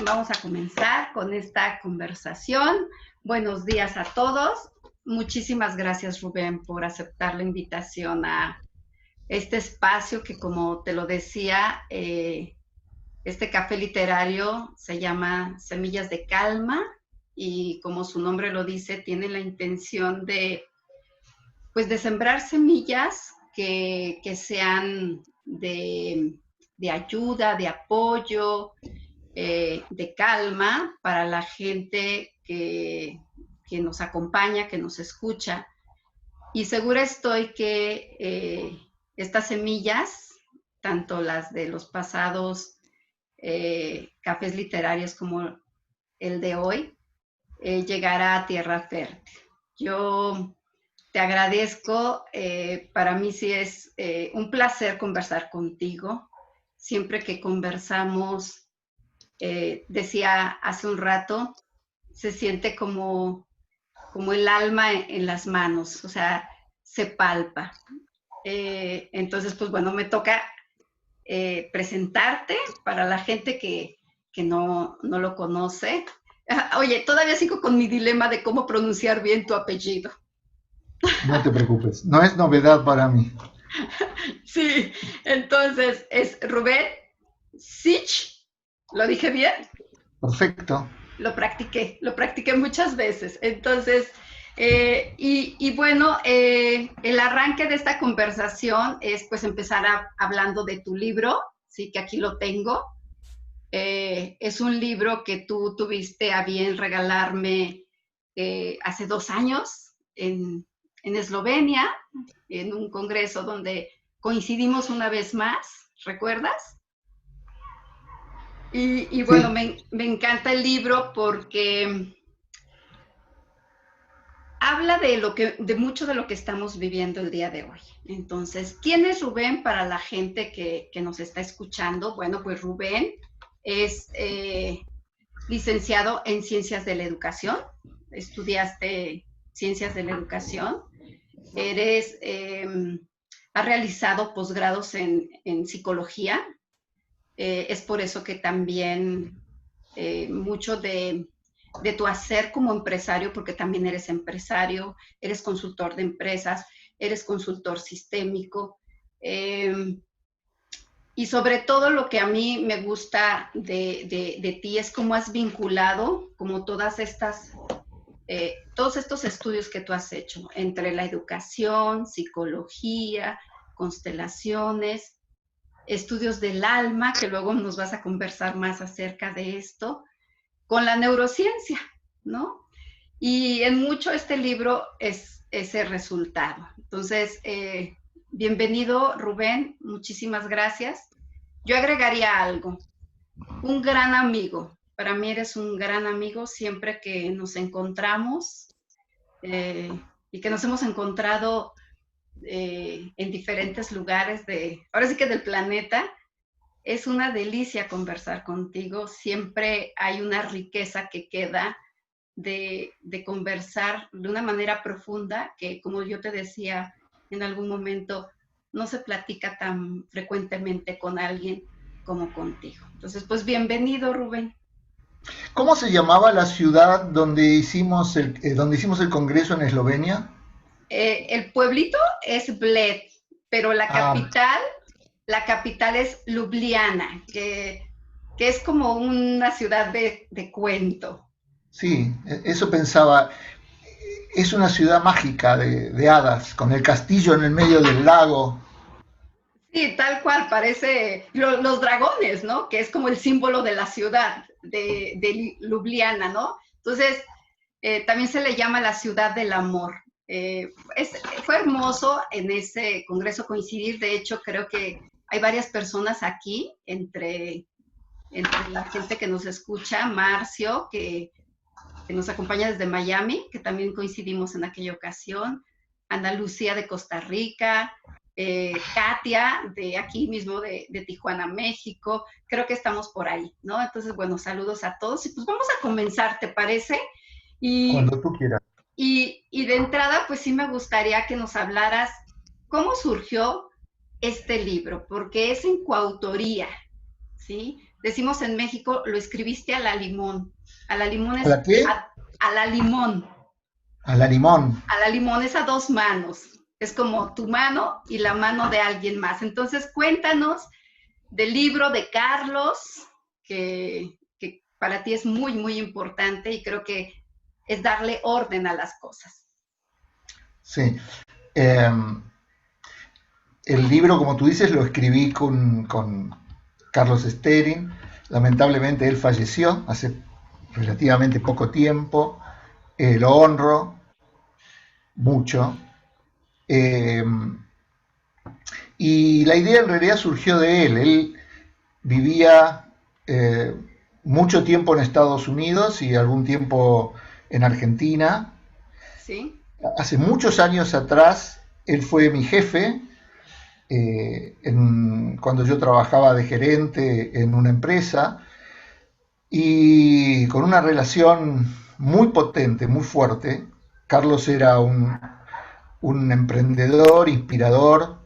Vamos a comenzar con esta conversación. Buenos días a todos. Muchísimas gracias, Rubén, por aceptar la invitación a este espacio que, como te lo decía, este café literario se llama Semillas de Calma y, como su nombre lo dice, tiene la intención de sembrar semillas que sean de ayuda, de apoyo, de calma para la gente que nos acompaña, que nos escucha. Y segura estoy que estas semillas, tanto las de los pasados cafés literarios como el de hoy, llegará a tierra fértil. Yo te agradezco, para mí sí es un placer conversar contigo. Siempre que conversamos, decía hace un rato, se siente como el alma en las manos, o sea, se palpa. Entonces, pues bueno, me toca presentarte para la gente que no lo conoce. Oye, todavía sigo con mi dilema de cómo pronunciar bien tu apellido. No te preocupes, no es novedad para mí. Sí, entonces es Rubén Sich, ¿lo dije bien? Perfecto. Lo practiqué muchas veces. Entonces, y bueno, el arranque de esta conversación es pues empezar hablando de tu libro, sí, que aquí lo tengo. Es un libro que tú tuviste a bien regalarme hace 2 años en Eslovenia, en un congreso donde coincidimos una vez más, ¿recuerdas? Y bueno, Sí, me encanta el libro porque habla de mucho de lo que estamos viviendo el día de hoy. Entonces, ¿quién es Rubén para la gente que nos está escuchando? Bueno, pues Rubén es licenciado en Ciencias de la Educación, estudiaste Ciencias de la Educación, eres, has realizado posgrados en Psicología, es por eso que también mucho de tu hacer como empresario, porque también eres empresario, eres consultor de empresas, eres consultor sistémico, eh, y sobre todo lo que a mí me gusta de ti es cómo has vinculado como todos estos estudios que tú has hecho entre la educación, psicología, constelaciones, estudios del alma, que luego nos vas a conversar más acerca de esto, con la neurociencia, ¿no? Y en mucho este libro es ese resultado. Entonces, bienvenido Rubén, muchísimas gracias. Yo agregaría algo, un gran amigo. Para mí eres un gran amigo siempre que nos encontramos y que nos hemos encontrado en diferentes lugares ahora sí que del planeta. Es una delicia conversar contigo. Siempre hay una riqueza que queda de conversar de una manera profunda que, como yo te decía en algún momento, no se platica tan frecuentemente con alguien como contigo. Entonces, pues bienvenido, Rubén. ¿cómo se llamaba la ciudad donde hicimos el congreso en Eslovenia? El pueblito es Bled, pero Ah, la capital es Ljubljana, que es como una ciudad de cuento. sí, eso pensaba. Es una ciudad mágica de hadas, con el castillo en el medio del lago. Sí, tal cual, parece los dragones, ¿no? Que es como el símbolo de la ciudad de Ljubljana, ¿no? Entonces, también se le llama la ciudad del amor. Fue hermoso en ese congreso coincidir, de hecho, creo que hay varias personas aquí, entre la gente que nos escucha, Marcio, que nos acompaña desde Miami, que también coincidimos en aquella ocasión, Ana Lucía de Costa Rica, Katia de aquí mismo de Tijuana, México, creo que estamos por ahí, ¿no? Entonces, bueno, saludos a todos y pues vamos a comenzar, ¿te parece? Y, Cuando tú quieras. y de entrada, pues sí me gustaría que nos hablaras cómo surgió este libro, porque es en coautoría, ¿sí? decimos en México, lo escribiste a la limón. A la limón ¿A es la qué? a la limón. A la limón. A la limón es a dos manos. Es como tu mano y la mano de alguien más. Entonces, cuéntanos del libro de Carlos, que para ti es muy, muy importante y creo que es darle orden a las cosas. Sí. Eh, el libro, como tú dices, lo escribí con Carlos Esterin. Lamentablemente él falleció hace relativamente poco tiempo. Lo honro mucho. Eh, y la idea en realidad surgió de él. Él vivía eh, mucho tiempo en Estados Unidos y algún tiempo en Argentina. ¿Sí? Hace muchos años atrás, él fue mi jefe cuando yo trabajaba de gerente en una empresa y con una relación muy potente, muy fuerte. Carlos era un emprendedor, inspirador,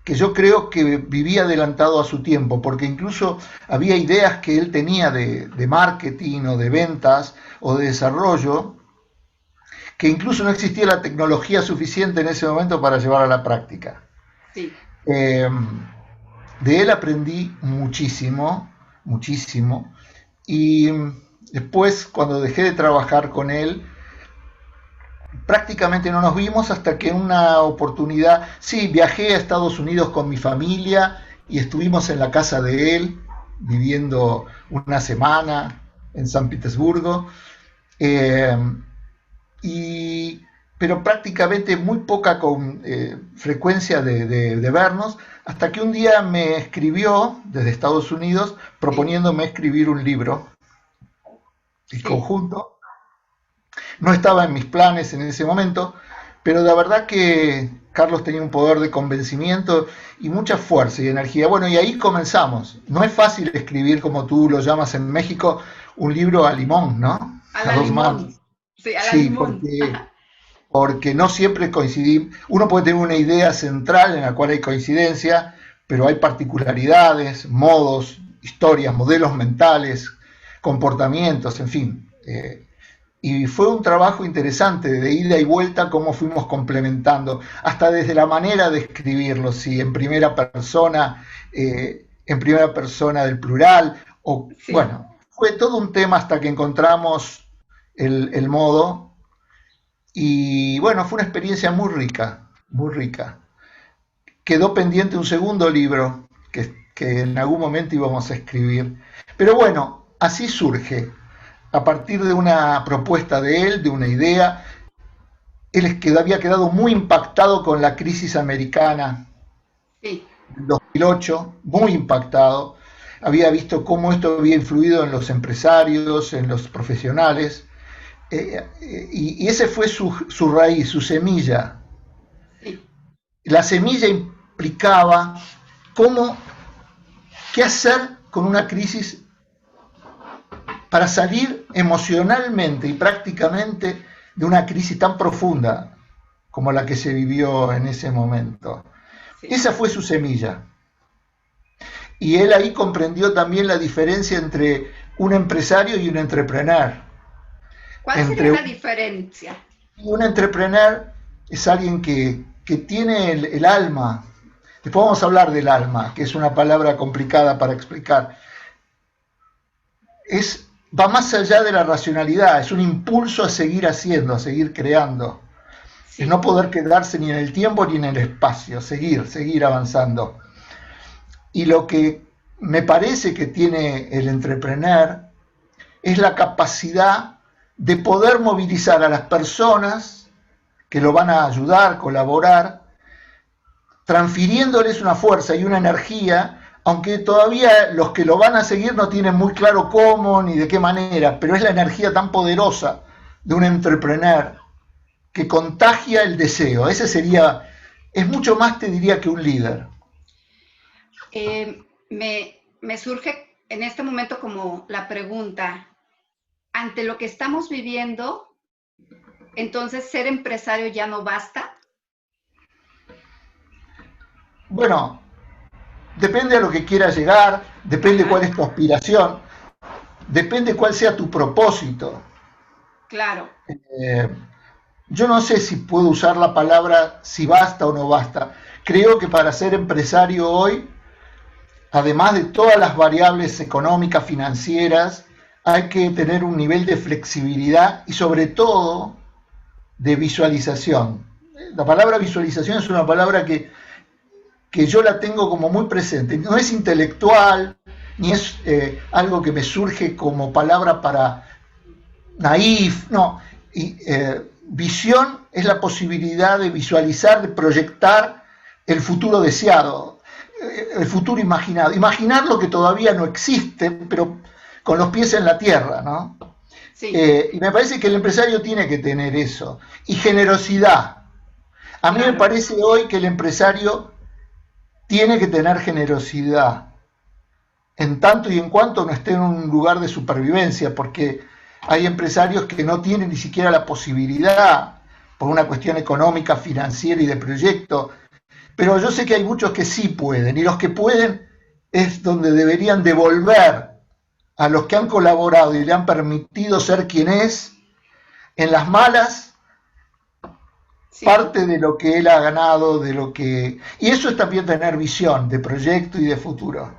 que yo creo que vivía adelantado a su tiempo, porque incluso había ideas que él tenía de marketing o de ventas o de desarrollo, que incluso no existía la tecnología suficiente en ese momento para llevar a la práctica. Sí. Eh, de él aprendí muchísimo, muchísimo, y después cuando dejé de trabajar con él, prácticamente no nos vimos hasta que en una oportunidad, sí, viajé a Estados Unidos con mi familia y estuvimos en la casa de él, viviendo una semana en San Petersburgo, eh, y, pero prácticamente muy poca frecuencia de vernos, hasta que un día me escribió desde Estados Unidos Sí. proponiéndome escribir un libro en Sí. conjunto. No estaba en mis planes en ese momento, pero la verdad que Carlos tenía un poder de convencimiento y mucha fuerza y energía. Bueno, y ahí comenzamos. No es fácil escribir, como tú lo llamas en México, un libro a limón, ¿no? A A la dos manos. limón. Sí, a la Sí, limón. porque no siempre coincidimos. Uno puede tener una idea central en la cual hay coincidencia, pero hay particularidades, modos, historias, modelos mentales, comportamientos, en fin. Y fue un trabajo interesante de ida y vuelta cómo fuimos complementando, hasta desde la manera de escribirlo, si en primera persona del plural, o Sí. bueno, fue todo un tema hasta que encontramos el modo y bueno, fue una experiencia muy rica, muy rica. Quedó pendiente un segundo libro que en algún momento íbamos a escribir, pero bueno, así surge a partir de una propuesta de él, de una idea. Había quedado muy impactado con la crisis americana Sí. del 2008, muy impactado. Había visto cómo esto había influido en los empresarios, en los profesionales, y ese fue su raíz, su semilla. Sí. La semilla implicaba cómo, qué hacer con una crisis para salir emocionalmente y prácticamente de una crisis tan profunda como la que se vivió en ese momento. Sí. Esa fue su semilla. Y él ahí comprendió también la diferencia entre un empresario y un entrepreneur. ¿Cuál sería Entre la diferencia? un entrepreneur es alguien que tiene el alma. Después vamos a hablar del alma, que es una palabra complicada para explicar. Va más allá de la racionalidad, es un impulso a seguir haciendo, a seguir creando. Es no Sí. poder quedarse ni en el tiempo ni en el espacio, seguir avanzando. Y lo que me parece que tiene el entrepreneur es la capacidad de poder movilizar a las personas que lo van a ayudar, colaborar, transfiriéndoles una fuerza y una energía, aunque todavía los que lo van a seguir no tienen muy claro cómo ni de qué manera, pero es la energía tan poderosa de un entrepreneur que contagia el deseo. Es mucho más, te diría, que un líder. Me surge en este momento como la pregunta, ante lo que estamos viviendo, entonces ser empresario ya no basta. Bueno, depende a lo que quieras llegar, depende cuál es tu aspiración, depende cuál sea tu propósito. Claro. Yo no sé si puedo usar la palabra si basta o no basta. Creo que para ser empresario hoy, además de todas las variables económicas, financieras, hay que tener un nivel de flexibilidad y sobre todo de visualización. La palabra visualización es una palabra que yo la tengo como muy presente. No es intelectual, ni es algo que me surge como palabra para naif, no. Visión es la posibilidad de visualizar, de proyectar el futuro deseado, el futuro imaginado. Imaginar lo que todavía no existe, pero con los pies en la tierra, ¿no? Sí. Y me parece que el empresario tiene que tener eso. Y generosidad. A mí me parece hoy que el empresario tiene que tener generosidad, en tanto y en cuanto no esté en un lugar de supervivencia, porque hay empresarios que no tienen ni siquiera la posibilidad, por una cuestión económica, financiera y de proyecto, pero yo sé que hay muchos que sí pueden, y los que pueden es donde deberían devolver a los que han colaborado y le han permitido ser quien es, en las malas, sí, parte de lo que él ha ganado, de lo que... Y eso es también tener visión de proyecto y de futuro.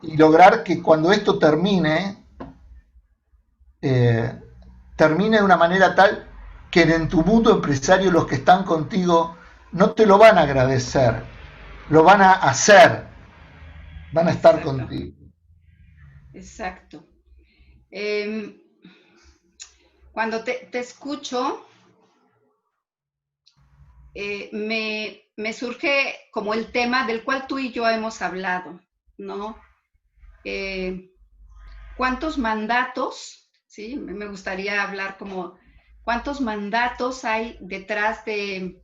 Y lograr que cuando esto termine, termine de una manera tal que en tu mundo empresario los que están contigo no te lo van a agradecer, lo van a hacer, van a estar contigo. Exacto. Cuando te escucho, me surge como el tema del cual tú y yo hemos hablado, ¿no? ¿Cuántos mandatos, sí? Me gustaría hablar como, ¿cuántos mandatos hay detrás de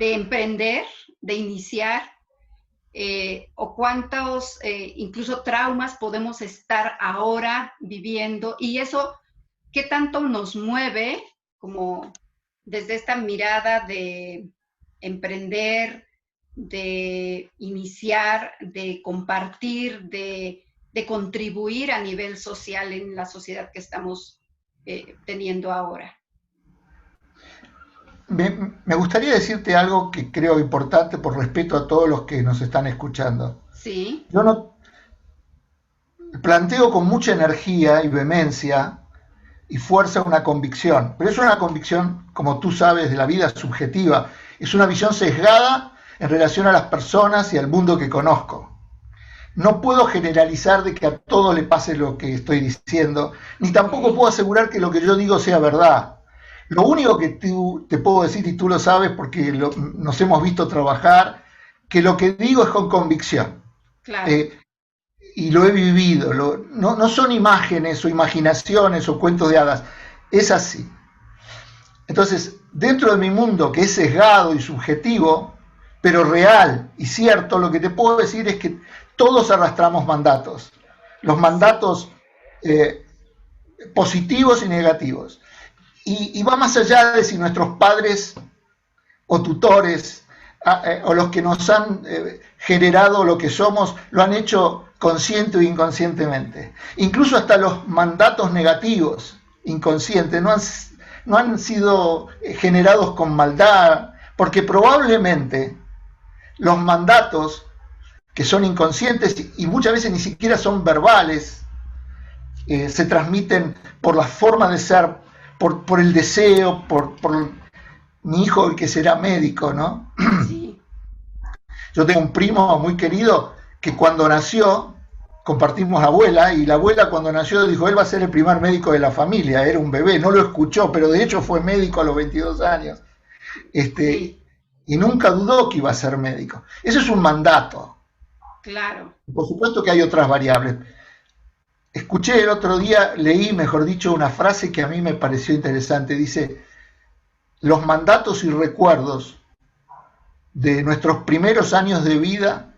emprender, de iniciar? O cuántos incluso traumas podemos estar ahora viviendo, y eso, ¿qué tanto nos mueve como desde esta mirada de emprender, de iniciar, de compartir, de contribuir a nivel social en la sociedad que estamos teniendo ahora? Me gustaría decirte algo que creo importante por respeto a todos los que nos están escuchando. Sí. Yo no planteo con mucha energía y vehemencia y fuerza una convicción, pero es una convicción, como tú sabes, de la vida subjetiva. Es una visión sesgada en relación a las personas y al mundo que conozco. No puedo generalizar de que a todo le pase lo que estoy diciendo, ni tampoco puedo asegurar que lo que yo digo sea verdad. Lo único que te puedo decir, y tú lo sabes porque nos hemos visto trabajar, que lo que digo es con convicción. Claro. Y lo he vivido. No son imágenes o imaginaciones o cuentos de hadas. Es así. Entonces, dentro de mi mundo, que es sesgado y subjetivo, pero real y cierto, lo que te puedo decir es que todos arrastramos mandatos. Los mandatos positivos y negativos. Y va más allá de si nuestros padres o tutores o los que nos han generado lo que somos lo han hecho consciente o inconscientemente. Incluso hasta los mandatos negativos, inconscientes, no han sido generados con maldad, porque probablemente los mandatos que son inconscientes y muchas veces ni siquiera son verbales, se transmiten por la forma de ser, por el deseo, por mi hijo, el que será médico, ¿no? Sí. Yo tengo un primo muy querido que cuando nació, compartimos abuela, y la abuela cuando nació dijo, él va a ser el primer médico de la familia, era un bebé, no lo escuchó, pero de hecho fue médico a los 22 años. Sí. Y nunca dudó que iba a ser médico. Eso es un mandato. Claro. Por supuesto que hay otras variables. Escuché el otro día, leí, mejor dicho, una frase que a mí me pareció interesante. Dice, los mandatos y recuerdos de nuestros primeros años de vida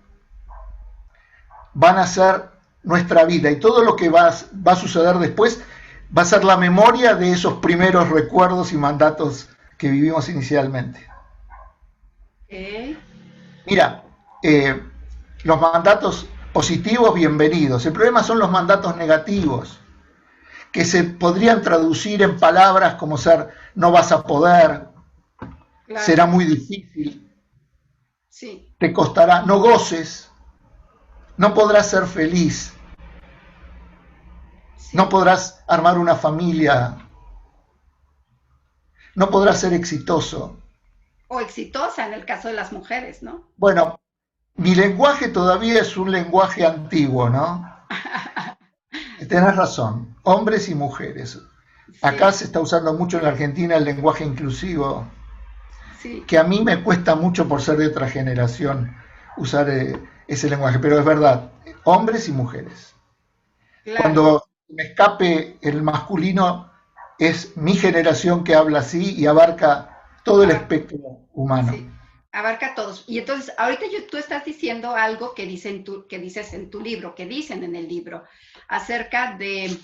van a ser nuestra vida, y todo lo que va a suceder después va a ser la memoria de esos primeros recuerdos y mandatos que vivimos inicialmente. Mira, Los mandatos positivos, bienvenidos. El problema son los mandatos negativos, que se podrían traducir en palabras como ser no vas a poder, Claro. será muy difícil, Sí. te costará, no goces, no podrás ser feliz, Sí. no podrás armar una familia, no podrás ser exitoso. O exitosa en el caso de las mujeres, ¿no? Bueno, mi lenguaje todavía es un lenguaje antiguo, ¿no? Tenés razón, hombres y mujeres. Acá Sí, se está usando mucho en la Argentina el lenguaje inclusivo, sí, que a mí me cuesta mucho por ser de otra generación usar ese lenguaje, pero es verdad, hombres y mujeres. claro. Cuando me escape el masculino, es mi generación que habla así y abarca todo el Abarca, espectro humano. sí, abarca a todos. Y entonces, ahorita tú estás diciendo algo que, que dices en tu libro, que dicen en el libro, acerca de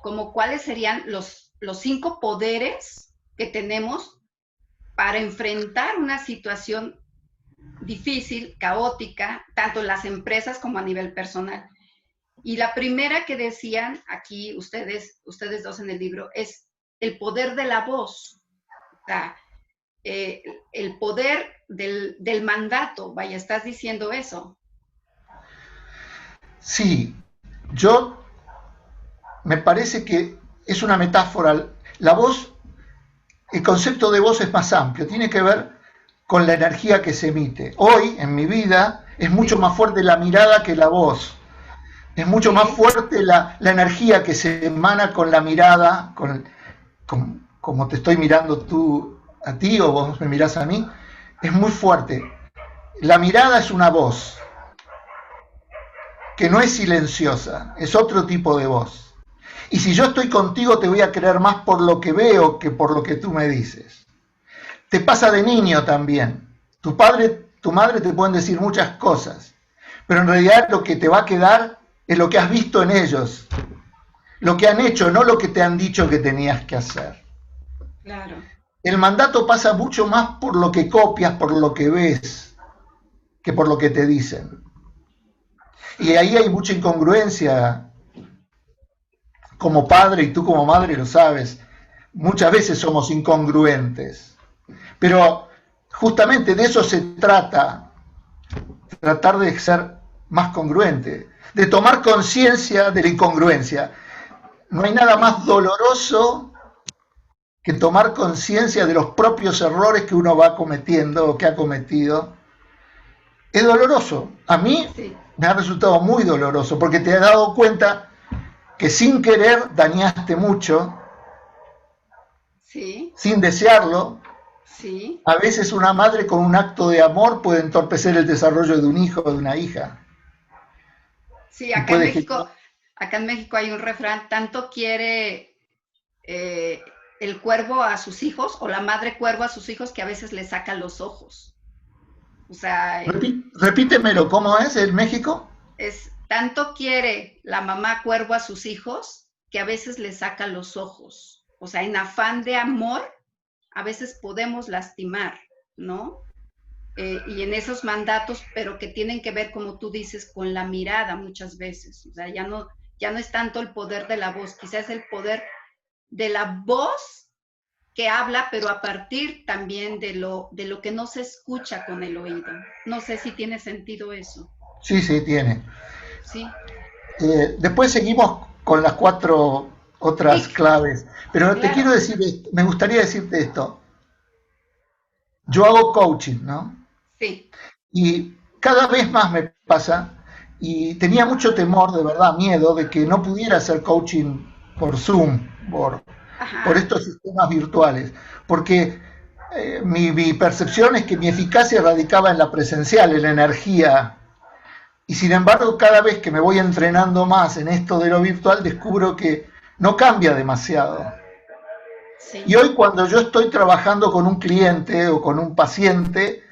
como cuáles serían los 5 poderes que tenemos para enfrentar una situación difícil, caótica, tanto en las empresas como a nivel personal. Y la primera que decían aquí ustedes dos en el libro es el poder de la voz, o sea, eh, el poder del mandato, vaya, estás diciendo eso. Sí, yo me parece que es una metáfora. La voz, el concepto de voz es más amplio, tiene que ver con la energía que se emite. Hoy, en mi vida, es mucho Sí, más fuerte la mirada que la voz. Es mucho más sí, fuerte la energía que se emana con la mirada, como te estoy mirando tú a ti o vos me mirás a mí. Es muy fuerte. La mirada es una voz que no es silenciosa, es otro tipo de voz. Y si yo estoy contigo, te voy a creer más por lo que veo que por lo que tú me dices. Te pasa de niño también. Tu padre, tu madre te pueden decir muchas cosas, pero en realidad lo que te va a quedar es lo que has visto en ellos, lo que han hecho, no lo que te han dicho que tenías que hacer. claro. El mandato pasa mucho más por lo que copias, por lo que ves, que por lo que te dicen. Y Sí, ahí hay mucha incongruencia. Como padre, y tú como madre lo sabes, muchas veces somos incongruentes. Pero justamente de eso se trata, tratar de ser más congruente, de tomar conciencia de la incongruencia. No hay nada sí, más doloroso que tomar conciencia de los propios errores que uno va cometiendo o que ha cometido. Es doloroso. A mí sí, me ha resultado muy doloroso porque te has dado cuenta que sin querer dañaste mucho, sí, sin desearlo. sí. A veces una madre con un acto de amor puede entorpecer el desarrollo de un hijo o de una hija Sí, y puede generar. Acá en México hay un refrán, tanto quiere el cuervo a sus hijos o la madre cuervo a sus hijos que a veces le saca los ojos. O sea, Repítemelo, ¿cómo es en México? es tanto quiere la mamá cuervo a sus hijos que a veces le saca los ojos. O sea, en afán de amor, a veces podemos lastimar, ¿no? Y en esos mandatos, pero que tienen que ver, como tú dices, con la mirada muchas veces. O sea, ya no es tanto el poder de la voz, quizás es el poder de la voz que habla, pero a partir también de lo que no se escucha con el oído. No sé si tiene sentido eso. Sí, sí, tiene. Sí, Después seguimos con las 4 otras sí, claves, pero te quiero claro, decir, me gustaría decirte esto. Yo hago coaching, ¿no? sí, Y cada vez más me pasa, y tenía mucho temor, de verdad, miedo, de que no pudiera hacer coaching por Zoom, por ajá, estos sistemas virtuales, porque mi percepción es que mi eficacia radicaba en la presencial, en la energía, y sin embargo cada vez que me voy entrenando más en esto de lo virtual, descubro que no cambia demasiado. Y sí, hoy cuando yo estoy trabajando con un cliente o con un paciente,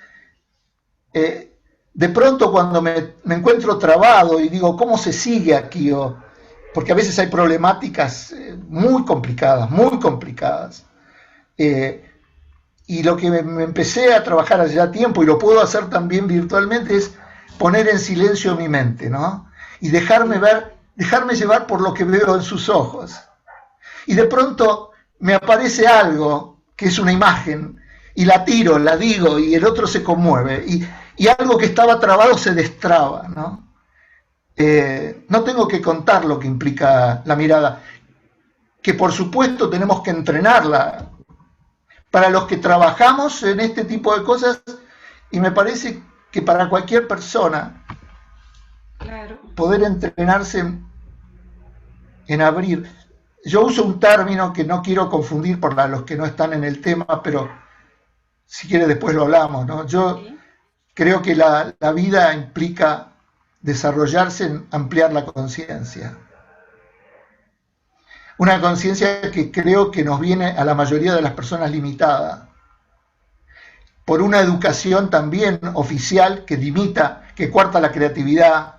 de pronto cuando me encuentro trabado y digo, ¿cómo se sigue aquí? Porque a veces hay problemáticas muy complicadas, muy complicadas. Eh, y lo que me empecé a trabajar hace ya tiempo, y lo puedo hacer también virtualmente, es poner en silencio mi mente, ¿no? Y dejarme ver, dejarme llevar por lo que veo en sus ojos. Y de pronto me aparece algo que es una imagen, y la tiro, la digo, y el otro se conmueve, y algo que estaba trabado se destraba, ¿no? No tengo que contar lo que implica la mirada, que por supuesto tenemos que entrenarla. Para los que trabajamos en este tipo de cosas, y me parece que para cualquier persona, Claro. poder entrenarse en abrir. Yo uso un término que no quiero confundir por los que no están en el tema, pero si quiere después lo hablamos, ¿no? Yo Sí. creo que la vida implica desarrollarse en ampliar la conciencia. Una conciencia que creo que nos viene a la mayoría de las personas limitada por una educación también oficial que limita, que cuarta la creatividad.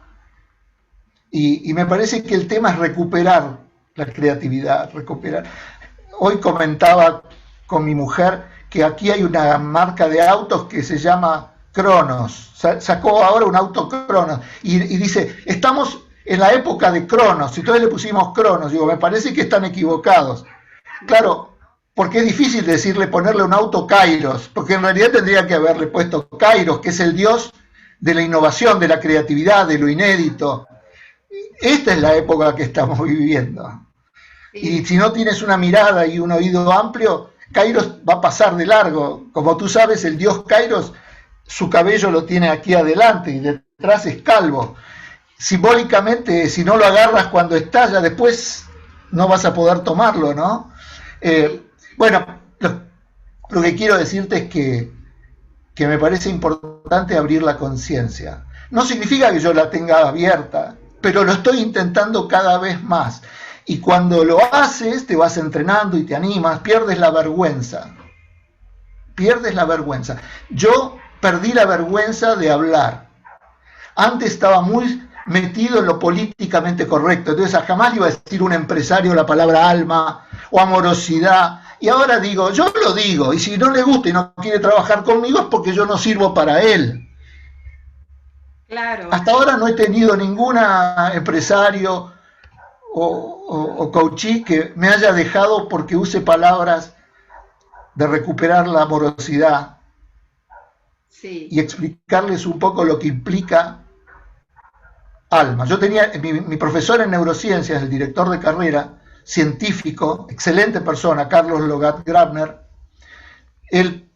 Y me parece que el tema es recuperar la creatividad, recuperar. Hoy comentaba con mi mujer que aquí hay una marca de autos que se llama Cronos. Sacó ahora un auto Cronos y dice, estamos en la época de Cronos, y entonces le pusimos Cronos. Digo, me parece que están equivocados. Claro, porque es difícil decirle, ponerle un auto Kairos, porque en realidad tendría que haberle puesto Kairos, que es el dios de la innovación, de la creatividad, de lo inédito. Esta es la época que estamos viviendo. Y Sí. si no tienes una mirada y un oído amplio, Kairos va a pasar de largo. Como tú sabes, el dios Kairos, su cabello lo tiene aquí adelante y detrás es calvo. Simbólicamente, si no lo agarras cuando estalla, después no vas a poder tomarlo, ¿no? Sí. Bueno, lo que quiero decirte es que me parece importante abrir la conciencia. No significa que yo la tenga abierta, pero lo estoy intentando cada vez más. Y cuando lo haces, te vas entrenando y te animas, pierdes la vergüenza. Pierdes la vergüenza. Yo perdí la vergüenza de hablar. Antes estaba muy metido en lo políticamente correcto, entonces jamás le iba a decir a un empresario la palabra alma o amorosidad, y ahora yo lo digo, y si no le gusta y no quiere trabajar conmigo es porque yo no sirvo para él. Claro. Hasta ahora no he tenido ningún empresario o coachee que me haya dejado porque use palabras de recuperar la amorosidad y Sí. explicarles un poco lo que implica alma. Yo tenía mi profesor en neurociencias, el director de carrera, científico, excelente persona, Carlos Logat Grabner. Él,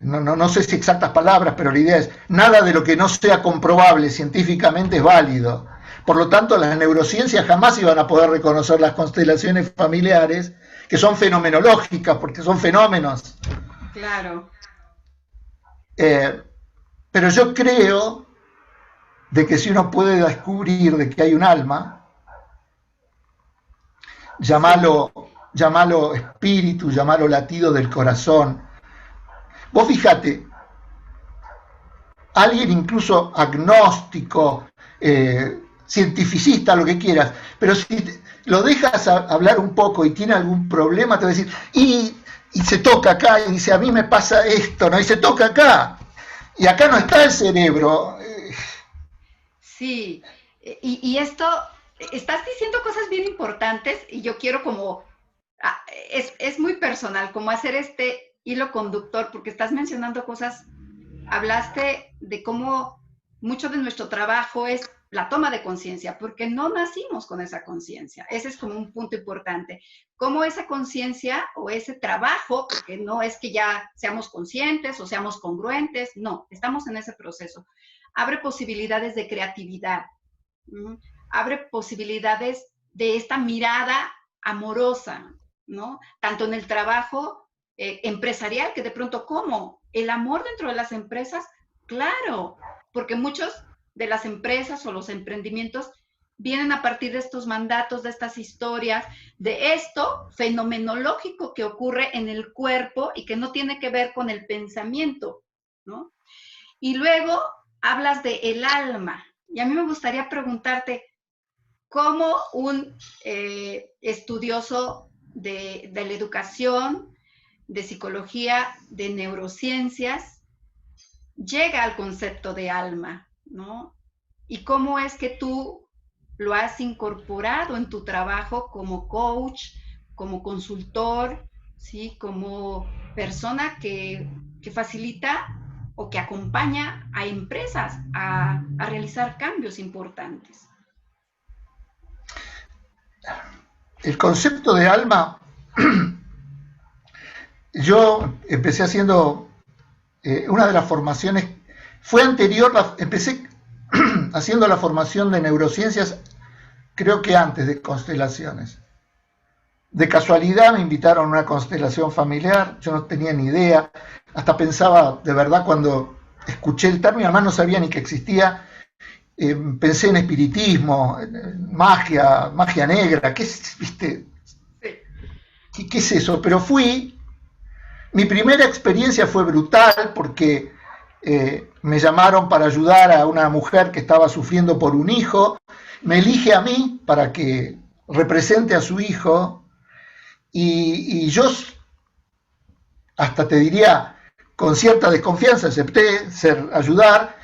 no sé si exactas palabras, pero la idea es, nada de lo que no sea comprobable científicamente es válido. Por lo tanto, las neurociencias jamás iban a poder reconocer las constelaciones familiares, que son fenomenológicas, porque son fenómenos. Claro. Eh, pero yo creo de que si uno puede descubrir de que hay un alma, Sí. llamalo espíritu, llamalo latido del corazón. Vos fíjate, alguien incluso agnóstico, cientificista, lo que quieras, pero si lo dejas hablar un poco y tiene algún problema, te va a decir, y se toca acá y dice, a mí me pasa esto, ¿no? Y se toca acá. Y acá no está el cerebro. Sí. Y esto, estás diciendo cosas bien importantes y yo quiero como, es muy personal, como hacer este hilo conductor, porque estás mencionando cosas. Hablaste de cómo mucho de nuestro trabajo es la toma de conciencia, porque no nacimos con esa conciencia. Ese es como un punto importante. Cómo esa conciencia o ese trabajo, porque no es que ya seamos conscientes o seamos congruentes, no, estamos en ese proceso. Abre posibilidades de creatividad, ¿no? Abre posibilidades de esta mirada amorosa, ¿no? Tanto en el trabajo empresarial, que de pronto, ¿cómo? El amor dentro de las empresas, claro, porque muchos de las empresas o los emprendimientos vienen a partir de estos mandatos, de estas historias, de esto fenomenológico que ocurre en el cuerpo y que no tiene que ver con el pensamiento, ¿no? Y luego hablas de el alma. Y a mí me gustaría preguntarte, ¿cómo un estudioso de la educación, de psicología, de neurociencias, llega al concepto de alma? ¿no? Y cómo es que tú lo has incorporado en tu trabajo como coach, como consultor, ¿sí? Como persona que facilita o que acompaña a empresas a realizar cambios importantes. El concepto de alma, yo empecé haciendo una de las formaciones, fue anterior, empecé haciendo la formación de neurociencias, creo que antes de constelaciones. De casualidad me invitaron a una constelación familiar, yo no tenía ni idea, hasta pensaba, de verdad, cuando escuché el término, además no sabía ni que existía, pensé en espiritismo, en magia negra, ¿qué es, viste? ¿Qué es eso? Pero fui, mi primera experiencia fue brutal porque me llamaron para ayudar a una mujer que estaba sufriendo por un hijo, me elige a mí para que represente a su hijo y yo hasta te diría con cierta desconfianza acepté ayudar,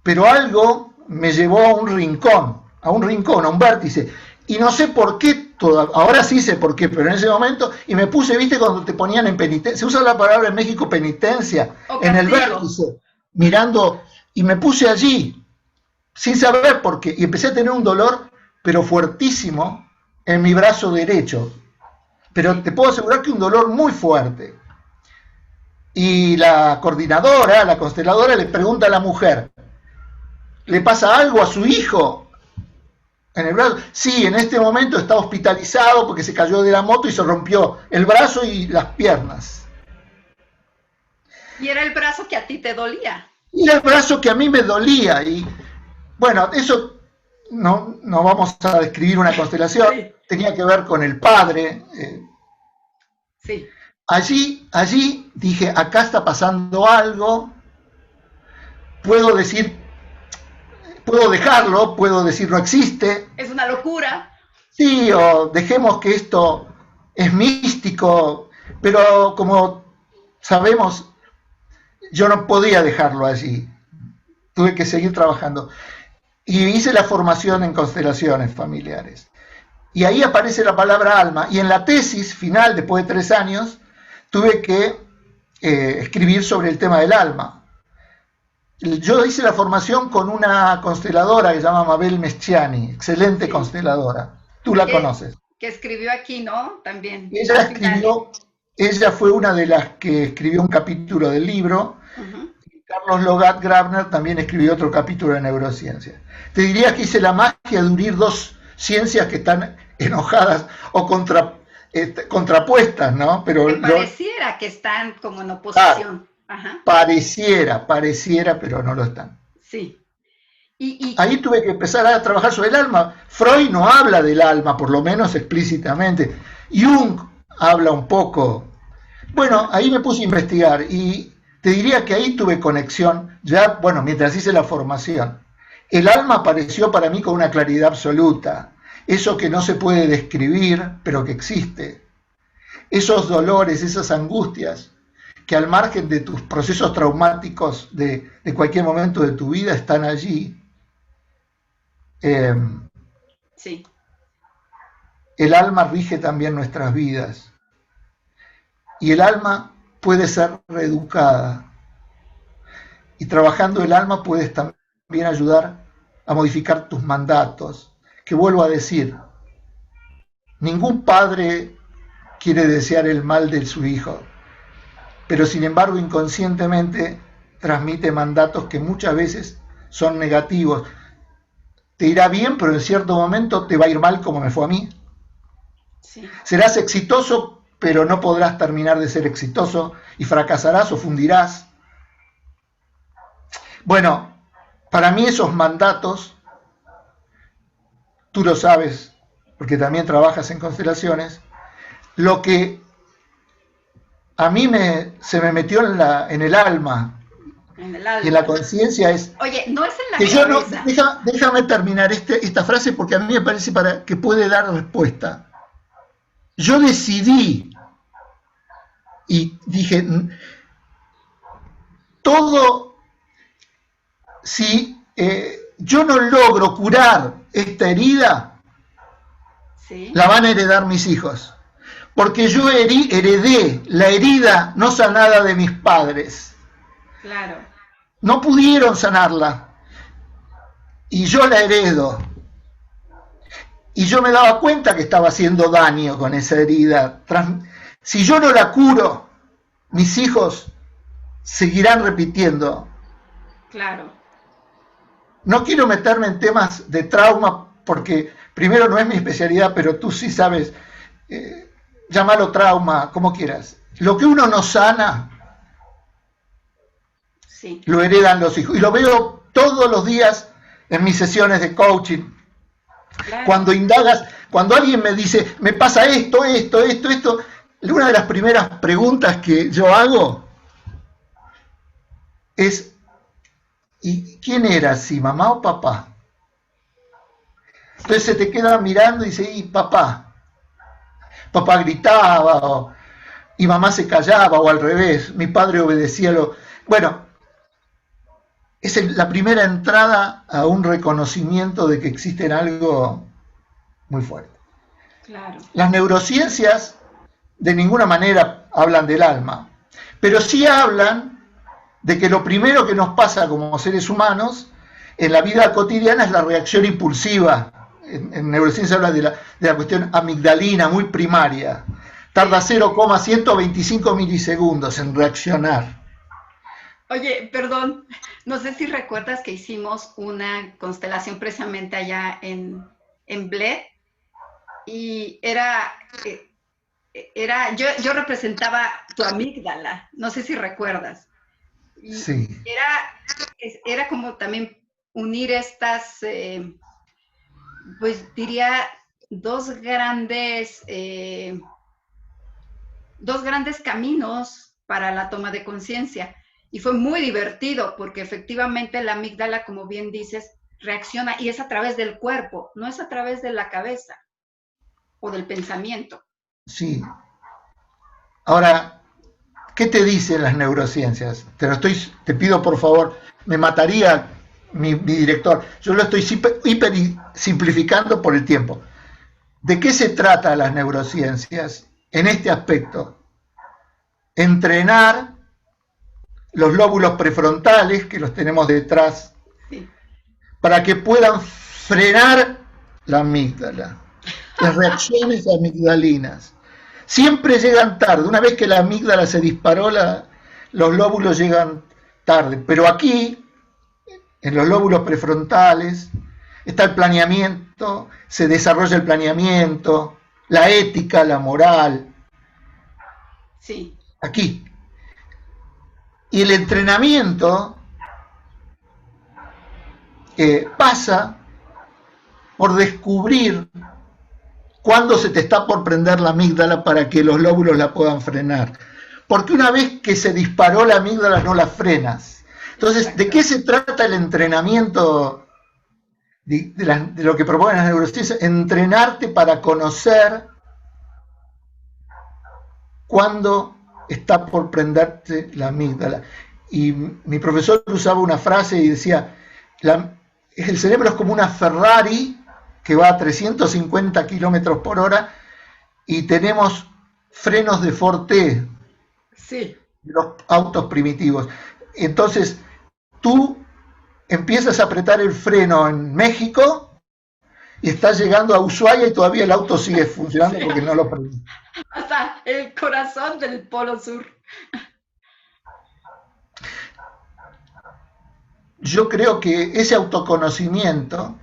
pero algo me llevó a un rincón, a un vértice, y no sé por qué, ahora sí sé por qué, pero en ese momento, y me puse, viste, cuando te ponían en penitencia, se usa la palabra en México penitencia, en el vértice, mirando, y me puse allí, sin saber por qué, y empecé a tener un dolor, pero fuertísimo, en mi brazo derecho, pero te puedo asegurar que un dolor muy fuerte. Y la coordinadora, la consteladora, le pregunta a la mujer, ¿le pasa algo a su hijo? En el brazo. Sí, en este momento está hospitalizado porque se cayó de la moto y se rompió el brazo y las piernas. Y era el brazo que a ti te dolía. Y era el brazo que a mí me dolía. Y bueno, eso no vamos a describir una constelación. Sí. Tenía que ver con el padre. Sí. Allí dije, acá está pasando algo. Puedo decir, puedo dejarlo, puedo decir no existe. Es una locura. Sí, o dejemos que esto es místico, pero como sabemos, yo no podía dejarlo allí. Tuve que seguir trabajando. Y hice la formación en constelaciones familiares. Y ahí aparece la palabra alma. Y en la tesis final, después de 3 años, tuve que escribir sobre el tema del alma. Yo hice la formación con una consteladora que se llama Mabel Meschiani, excelente consteladora. Tú la conoces. Que escribió aquí, ¿no? También. Ella escribió, ella fue una de las que escribió un capítulo del libro. Carlos Logat Grabner también escribió otro capítulo de neurociencia. Te diría que hice la magia de unir 2 ciencias que están enojadas o contrapuestas, ¿no? Pero que pareciera que están como en oposición. Ajá. Pareciera, pero no lo están. Sí. Ahí tuve que empezar a trabajar sobre el alma. Freud no habla del alma, por lo menos explícitamente. Jung habla un poco. Bueno, ahí me puse a investigar y te diría que ahí tuve conexión, ya, bueno, mientras hice la formación. El alma apareció para mí con una claridad absoluta. Eso que no se puede describir, pero que existe. Esos dolores, esas angustias, que al margen de tus procesos traumáticos de cualquier momento de tu vida están allí. Sí. El alma rige también nuestras vidas. Y el alma puede ser reeducada. Y trabajando el alma puedes también ayudar a modificar tus mandatos. Que vuelvo a decir, ningún padre quiere desear el mal de su hijo, pero sin embargo inconscientemente transmite mandatos que muchas veces son negativos. Te irá bien, pero en cierto momento te va a ir mal como me fue a mí. Sí. Serás exitoso, pero no podrás terminar de ser exitoso y fracasarás o fundirás. Bueno, para mí esos mandatos, tú lo sabes, porque también trabajas en constelaciones, lo que a mí se me metió en el alma y en la conciencia es... Oye, no es en la que cabeza. Yo no, déjame terminar esta frase porque a mí me parece que puede dar respuesta. Yo decidí y dije, todo, si yo no logro curar esta herida, Sí, la van a heredar mis hijos. Porque yo heredé la herida no sanada de mis padres. claro, No pudieron sanarla. Y yo la heredo. Y yo me daba cuenta que estaba haciendo daño con esa herida. Si yo no la curo, mis hijos seguirán repitiendo. claro. No quiero meterme en temas de trauma porque primero no es mi especialidad, pero tú sí sabes, llámalo trauma, como quieras. Lo que uno no sana, Sí, lo heredan los hijos. Y lo veo todos los días en mis sesiones de coaching. claro. Cuando indagas, cuando alguien me dice, me pasa esto, una de las primeras preguntas que yo hago es, ¿y quién era? ¿Si mamá o papá? Entonces se te queda mirando y dice, y papá. Papá gritaba, y mamá se callaba, o al revés, mi padre obedecía lo... Bueno, es la primera entrada a un reconocimiento de que existe algo muy fuerte. Claro, Las neurociencias de ninguna manera hablan del alma, pero sí hablan de que lo primero que nos pasa como seres humanos en la vida cotidiana es la reacción impulsiva. En neurociencia habla de la cuestión amigdalina, muy primaria. Tarda sí. 0,125 milisegundos en reaccionar. Oye, perdón, no sé si recuerdas que hicimos una constelación precisamente allá en Bled y yo representaba tu amígdala, no sé si recuerdas. Y Sí, era como también unir estas, pues diría, dos grandes, eh, dos grandes caminos para la toma de conciencia. Y fue muy divertido porque efectivamente la amígdala, como bien dices, reacciona y es a través del cuerpo, no es a través de la cabeza o del pensamiento. sí. Ahora, ¿qué te dicen las neurociencias? Te pido por favor, me mataría mi director. Yo lo estoy hiper simplificando por el tiempo. ¿De qué se trata las neurociencias en este aspecto? Entrenar los lóbulos prefrontales, que los tenemos detrás, Sí. para que puedan frenar la amígdala, las reacciones amigdalinas. Siempre llegan tarde. Una vez que la amígdala se disparó, los lóbulos llegan tarde. Pero aquí, en los lóbulos prefrontales, está el planeamiento, se desarrolla el planeamiento, la ética, la moral, Sí, aquí. Y el entrenamiento pasa por descubrir cuándo se te está por prender la amígdala para que los lóbulos la puedan frenar. Porque una vez que se disparó la amígdala no la frenas. Entonces, ¿de exacto. qué se trata el entrenamiento de lo que proponen las neurociencias? Entrenarte para conocer cuándo está por prenderte la amígdala. Y mi profesor usaba una frase y decía, el cerebro es como una Ferrari que va a 350 kilómetros por hora y tenemos frenos de Forte, Sí, los autos primitivos. Entonces, tú empiezas a apretar el freno en México y estás llegando a Ushuaia y todavía el auto sigue funcionando sí, porque no lo prendí. hasta el corazón del Polo Sur. Yo creo que ese autoconocimiento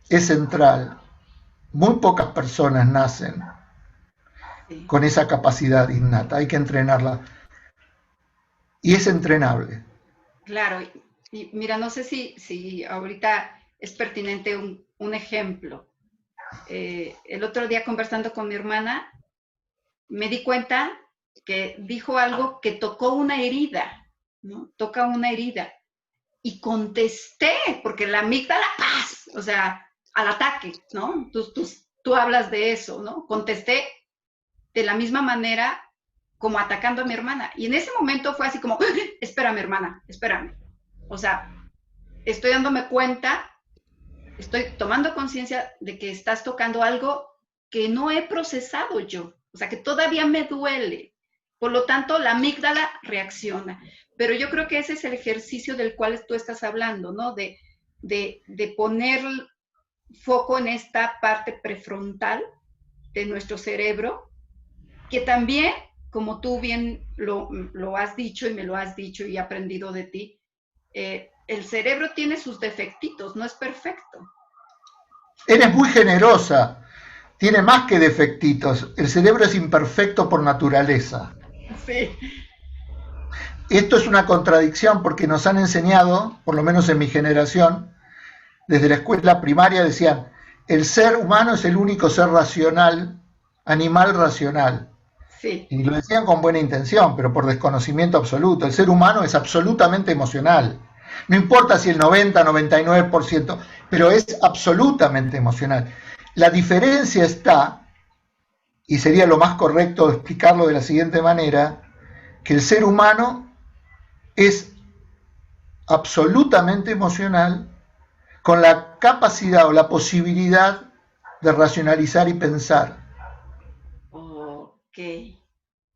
es central. Muy pocas personas nacen Sí, con esa capacidad innata, hay que entrenarla. Y es entrenable. claro. Y mira, no sé si ahorita es pertinente un ejemplo. El otro día conversando con mi hermana, me di cuenta que dijo algo que tocó una herida, ¿no? Toca una herida. Y contesté, porque la amígdala, ¡paz! O sea, al ataque, ¿no? Tú hablas de eso, ¿no? Contesté de la misma manera como atacando a mi hermana. Y en ese momento fue así como, espérame, hermana, espérame. O sea, estoy dándome cuenta, estoy tomando conciencia de que estás tocando algo que no he procesado yo, o sea, que todavía me duele. Por lo tanto, la amígdala reacciona. Pero yo creo que ese es el ejercicio del cual tú estás hablando, ¿no? De poner foco en esta parte prefrontal de nuestro cerebro, que también, como tú bien lo has dicho y me lo has dicho y he aprendido de ti, el cerebro tiene sus defectitos, no es perfecto. Eres muy generosa, tiene más que defectitos. El cerebro es imperfecto por naturaleza. Sí. Esto es una contradicción porque nos han enseñado, por lo menos en mi generación, desde la escuela primaria decían, el ser humano es el único ser racional, animal racional. Sí. Y lo decían con buena intención, pero por desconocimiento absoluto. El ser humano es absolutamente emocional. No importa si el 90, 99%, pero es absolutamente emocional. La diferencia está, y sería lo más correcto explicarlo de la siguiente manera, que el ser humano es absolutamente emocional con la capacidad o la posibilidad de racionalizar y pensar. Ok.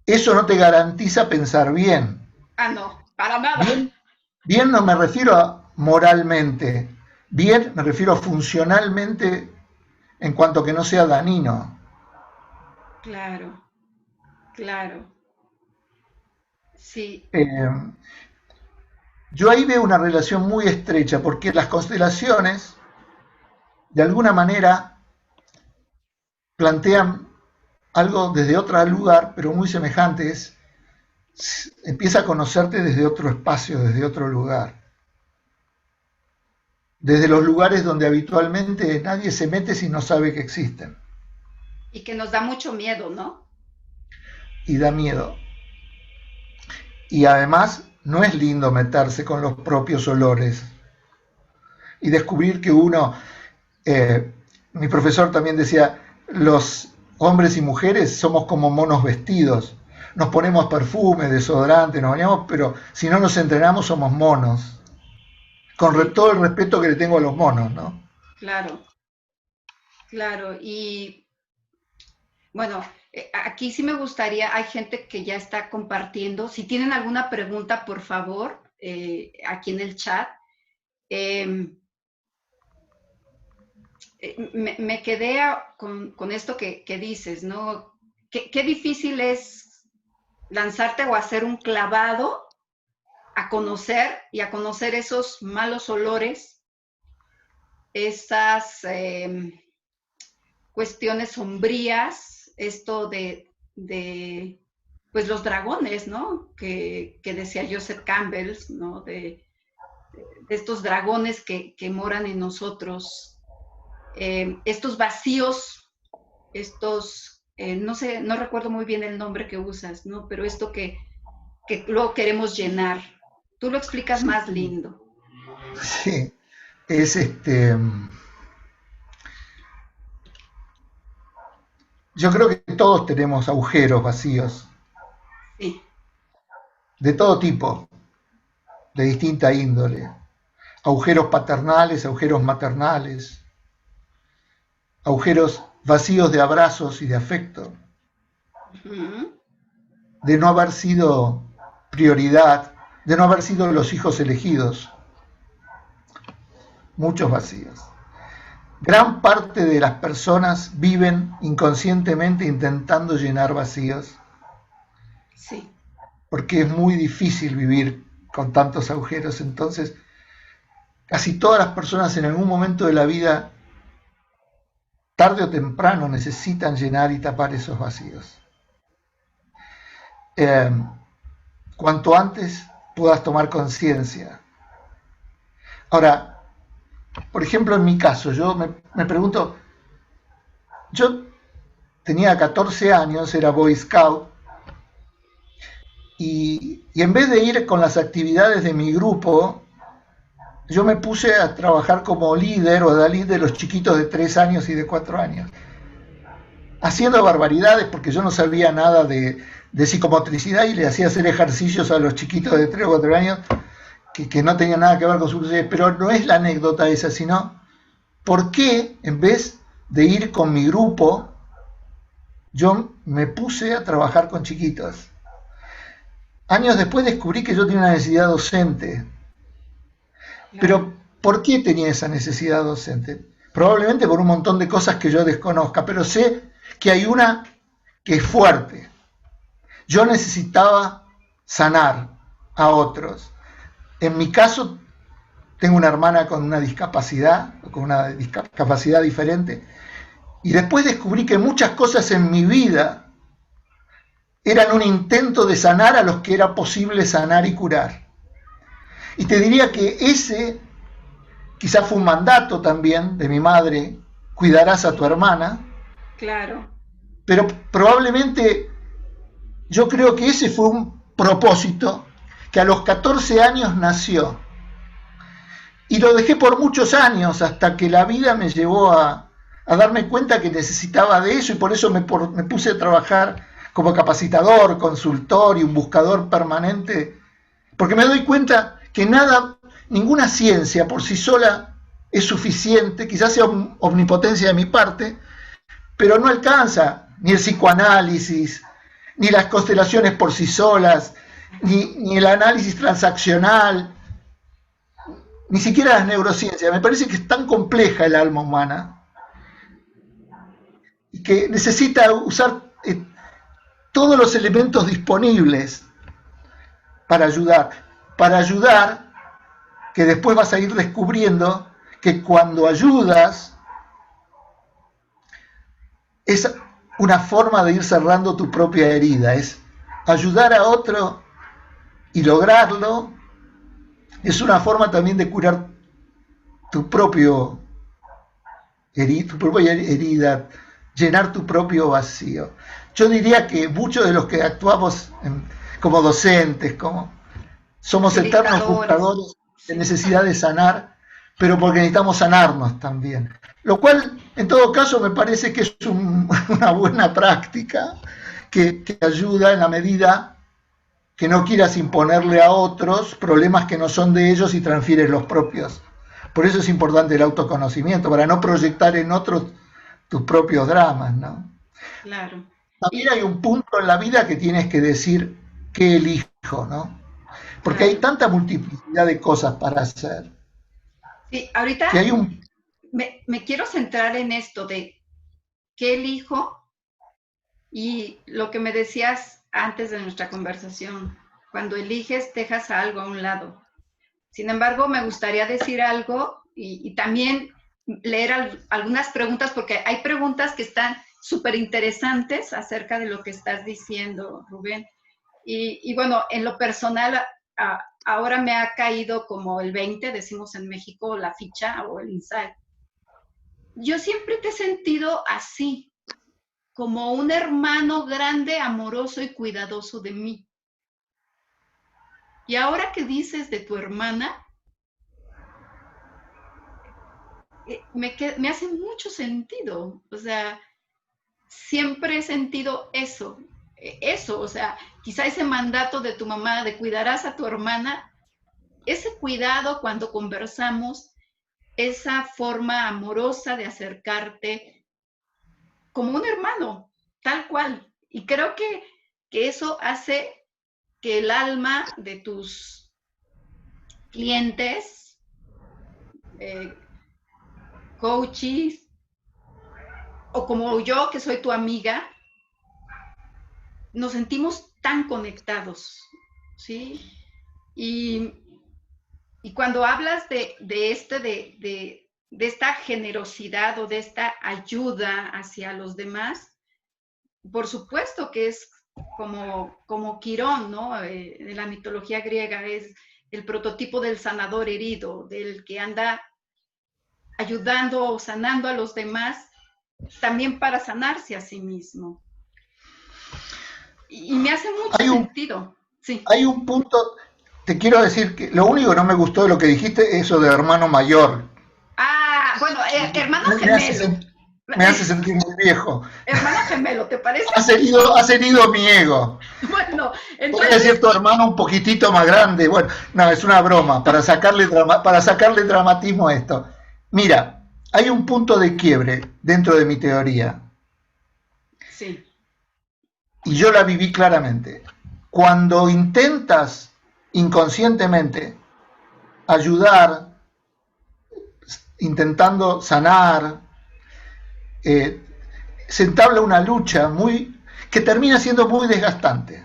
Eso no te garantiza pensar bien. Ah, no, para nada. Bien, bien no me refiero a moralmente, bien me refiero a funcionalmente en cuanto que no sea dañino. Claro, claro. Sí. Eh, yo ahí veo una relación muy estrecha porque las constelaciones de alguna manera plantean algo desde otro lugar, pero muy semejante, es empieza a conocerte desde otro espacio, desde otro lugar. Desde los lugares donde habitualmente nadie se mete si no sabe que existen. Y que nos da mucho miedo, ¿no? Y da miedo. Y además no es lindo meterse con los propios olores y descubrir que uno, mi profesor también decía, los hombres y mujeres somos como monos vestidos. Nos ponemos perfume, desodorante, nos bañamos, pero si no nos entrenamos somos monos. Con Sí, todo el respeto que le tengo a los monos, ¿no? claro, claro. Y bueno, aquí sí me gustaría, hay gente que ya está compartiendo. Si tienen alguna pregunta, por favor, aquí en el chat. Eh, me quedé con esto que dices, ¿no? Qué difícil es lanzarte o hacer un clavado a conocer y a conocer esos malos olores, esas cuestiones sombrías, esto de pues los dragones, ¿no? Que decía Joseph Campbell, ¿no? De estos dragones que moran en nosotros, estos vacíos, estos, no sé, no recuerdo muy bien el nombre que usas, ¿no? Pero esto que luego queremos llenar. Tú lo explicas más lindo. Sí, es este. Yo creo que todos tenemos agujeros vacíos, Sí. de todo tipo, de distinta índole. Agujeros paternales, agujeros maternales, agujeros vacíos de abrazos y de afecto, Uh-huh. de no haber sido prioridad, de no haber sido los hijos elegidos, muchos vacíos. Gran parte de las personas viven inconscientemente intentando llenar vacíos, Sí. porque es muy difícil vivir con tantos agujeros. Entonces, casi todas las personas en algún momento de la vida, tarde o temprano, necesitan llenar y tapar esos vacíos. Eh, cuanto antes puedas tomar conciencia. Ahora, por ejemplo, en mi caso, yo me pregunto, yo tenía 14 años, era Boy Scout, y en vez de ir con las actividades de mi grupo, yo me puse a trabajar como líder o Dalí de los chiquitos de 3 años y de 4 años, haciendo barbaridades porque yo no sabía nada de psicomotricidad y le hacía hacer ejercicios a los chiquitos de 3 o 4 años que no tenía nada que ver con su crucería, pero no es la anécdota esa, sino por qué en vez de ir con mi grupo, yo me puse a trabajar con chiquitos. Años después descubrí que yo tenía una necesidad docente. Claro. Pero, ¿por qué tenía esa necesidad docente? Probablemente por un montón de cosas que yo desconozca, pero sé que hay una que es fuerte. Yo necesitaba sanar a otros. En mi caso, tengo una hermana con una discapacidad diferente, y después descubrí que muchas cosas en mi vida eran un intento de sanar a los que era posible sanar y curar. Y te diría que ese quizás fue un mandato también de mi madre, cuidarás a tu hermana, Claro. pero probablemente yo creo que ese fue un propósito que a los 14 años nació. Y lo dejé por muchos años hasta que la vida me llevó a darme cuenta que necesitaba de eso, y por eso me puse a trabajar como capacitador, consultor y un buscador permanente, porque me doy cuenta que ninguna ciencia por sí sola es suficiente, quizás sea omnipotencia de mi parte, pero no alcanza ni el psicoanálisis, ni las constelaciones por sí solas, ni el análisis transaccional, ni siquiera las neurociencias. Me parece que es tan compleja el alma humana y que necesita usar todos los elementos disponibles para ayudar, que después vas a ir descubriendo que cuando ayudas es una forma de ir cerrando tu propia herida, es ayudar a otro y lograrlo, es una forma también de curar tu propia herida, llenar tu propio vacío. Yo diría que muchos de los que actuamos como docentes, somos eternos buscadores de necesidad de sanar, pero porque necesitamos sanarnos también. Lo cual, en todo caso, me parece que es una buena práctica que ayuda en la medida que no quieras imponerle a otros problemas que no son de ellos y transfieres los propios. Por eso es importante el autoconocimiento, para no proyectar en otros tus propios dramas, ¿no? Claro. También hay un punto en la vida que tienes que decir qué elijo, ¿no? Porque Claro. hay tanta multiplicidad de cosas para hacer. Sí, ahorita Que hay me quiero centrar en esto de qué elijo y lo que me decías antes de nuestra conversación. Cuando eliges, dejas algo a un lado. Sin embargo, me gustaría decir algo y también leer algunas preguntas, porque hay preguntas que están súper interesantes acerca de lo que estás diciendo, Rubén. Y bueno, en lo personal, ahora me ha caído como el 20, decimos en México, la ficha o el insight. Yo siempre te he sentido así, como un hermano grande, amoroso y cuidadoso de mí. Y ahora que dices de tu hermana, me hace mucho sentido. O sea, siempre he sentido eso, o sea, quizá ese mandato de tu mamá de cuidarás a tu hermana, ese cuidado cuando conversamos, esa forma amorosa de acercarte como un hermano, tal cual. Y creo que eso hace que el alma de tus clientes, coaches, o como yo que soy tu amiga, nos sentimos tan conectados, ¿sí? Y cuando hablas de esta generosidad o de esta ayuda hacia los demás, por supuesto que es como Quirón, ¿no? En la mitología griega es el prototipo del sanador herido, del que anda ayudando o sanando a los demás, también para sanarse a sí mismo. Y me hace mucho sentido. Sí. Hay un punto, te quiero decir que lo único que no me gustó de lo que dijiste es eso de hermano mayor. Ah, bueno, hermano gemelo. Me hace sentir muy viejo. Hermano gemelo, ¿te parece? Has herido mi ego. Bueno, Podría entonces, decir tu hermano un poquitito más grande. Bueno, no, es una broma, para sacarle dramatismo a esto. Mira, hay un punto de quiebre dentro de mi teoría, sí, y yo la viví claramente. Cuando intentas inconscientemente ayudar, intentando sanar, eh, se entabla una lucha que termina siendo muy desgastante.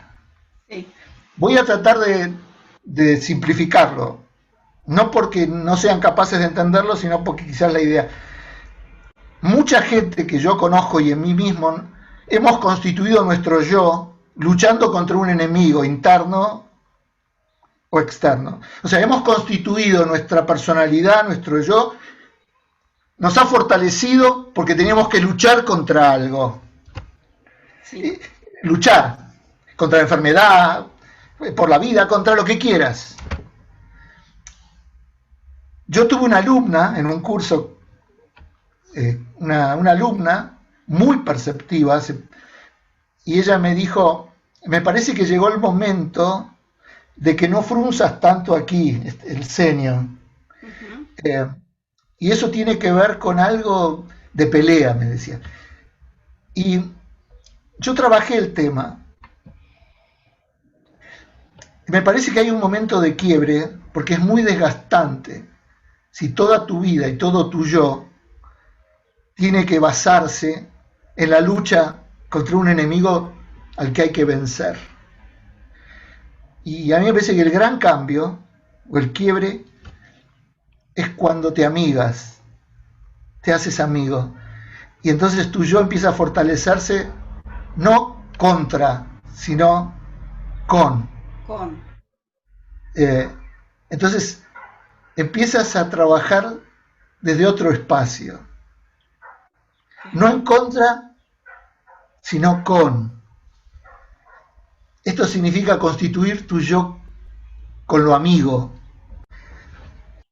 sí, Voy a tratar de simplificarlo, no porque no sean capaces de entenderlo, sino porque quizás la idea. Mucha gente que yo conozco y en mí mismo hemos constituido nuestro yo luchando contra un enemigo interno o externo. O sea, hemos constituido nuestra personalidad, nuestro yo, nos ha fortalecido porque teníamos que luchar contra algo. sí, Luchar contra la enfermedad, por la vida, contra lo que quieras. Yo tuve una alumna en un curso, una alumna muy perceptiva, y ella me dijo, me parece que llegó el momento de que no frunzas tanto aquí el ceño. uh-huh. Eh, y eso tiene que ver con algo de pelea, me decía. Y yo trabajé el tema. Me parece que hay un momento de quiebre porque es muy desgastante. Si toda tu vida y todo tu yo tiene que basarse en la lucha contra un enemigo al que hay que vencer. Y a mí me parece que el gran cambio o el quiebre es cuando te amigas, te haces amigo. Y entonces tu yo empieza a fortalecerse no contra, sino con. Con, Eh, entonces empiezas a trabajar desde otro espacio. No en contra, sino con. Esto significa constituir tu yo con lo amigo.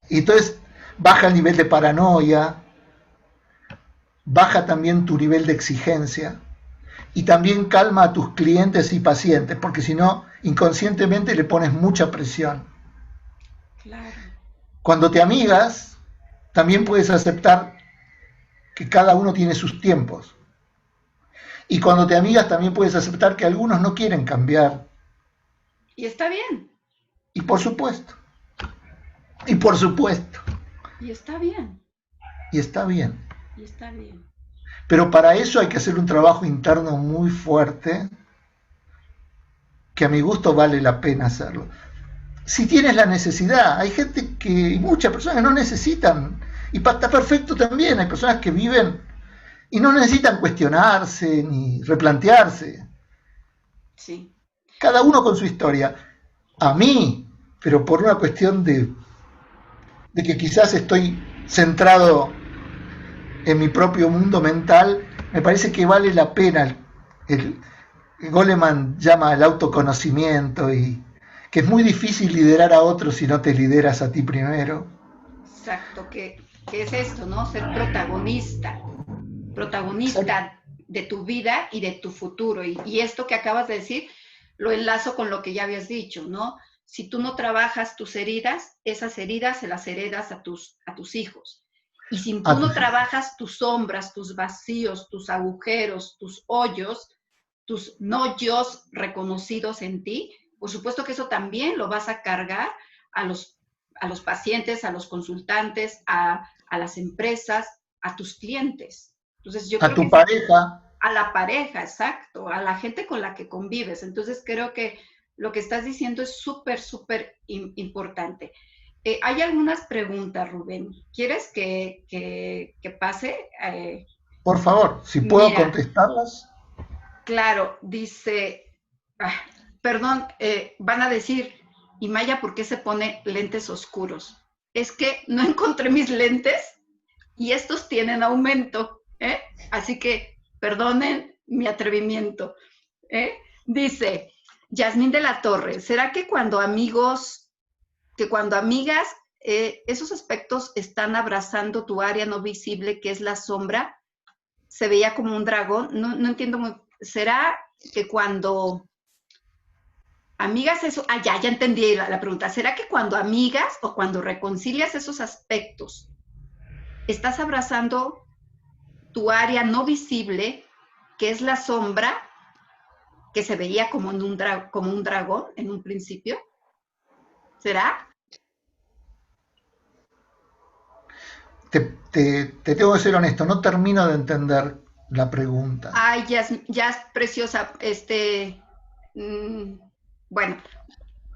Y entonces baja el nivel de paranoia, baja también tu nivel de exigencia y también calma a tus clientes y pacientes, porque si no, inconscientemente le pones mucha presión. claro. Cuando te amigas, también puedes aceptar que cada uno tiene sus tiempos. Y cuando te amigas, también puedes aceptar que algunos no quieren cambiar. Y está bien, Y por supuesto, y por supuesto, y está bien, y está bien. y está bien. Pero para eso hay que hacer un trabajo interno muy fuerte, que a mi gusto vale la pena hacerlo. Si tienes la necesidad, hay gente que, muchas personas no necesitan, y está perfecto también, hay personas que viven y no necesitan cuestionarse ni replantearse. Sí, Cada uno con su historia. A mí, pero por una cuestión de que quizás estoy centrado en mi propio mundo mental, me parece que vale la pena. Goleman llama al autoconocimiento y que es muy difícil liderar a otros si no te lideras a ti primero. exacto, que es esto, ¿no? Ser protagonista, Exacto. protagonista de tu vida y de tu futuro. Y esto que acabas de decir, lo enlazo con lo que ya habías dicho, ¿no? Si tú no trabajas tus heridas, esas heridas se las heredas a tus hijos. Y si A tú no tus hijos. trabajas tus sombras, tus vacíos, tus agujeros, tus hoyos, tus no yos reconocidos en ti, por supuesto que eso también lo vas a cargar a los pacientes, a los consultantes, a las empresas, a tus clientes. Entonces, yo A creo tu que pareja. a la pareja, exacto, a la gente con la que convives. Entonces, creo que lo que estás diciendo es súper, súper importante. Hay algunas preguntas, Rubén. ¿Quieres que pase? Por favor, si puedo Mira, contestarlas. claro, dice, ah, perdón, van a decir, ¿y Maya por qué se pone lentes oscuros? Es que no encontré mis lentes y estos tienen aumento, ¿eh? Así que perdonen mi atrevimiento, ¿eh? Dice, Yasmín de la Torre, ¿será que cuando amigos, que cuando amigas, esos aspectos están abrazando tu área no visible que es la sombra? se veía como un dragón. No entiendo muy... ¿Será que cuando amigas eso... Ah, ya entendí la pregunta. ¿Será que cuando amigas o cuando reconcilias esos aspectos, estás abrazando tu área no visible, que es la sombra, que se veía como, como un dragón en un principio? ¿Será? Te tengo que ser honesto, no termino de entender la pregunta. Ay, ya es preciosa. Bueno,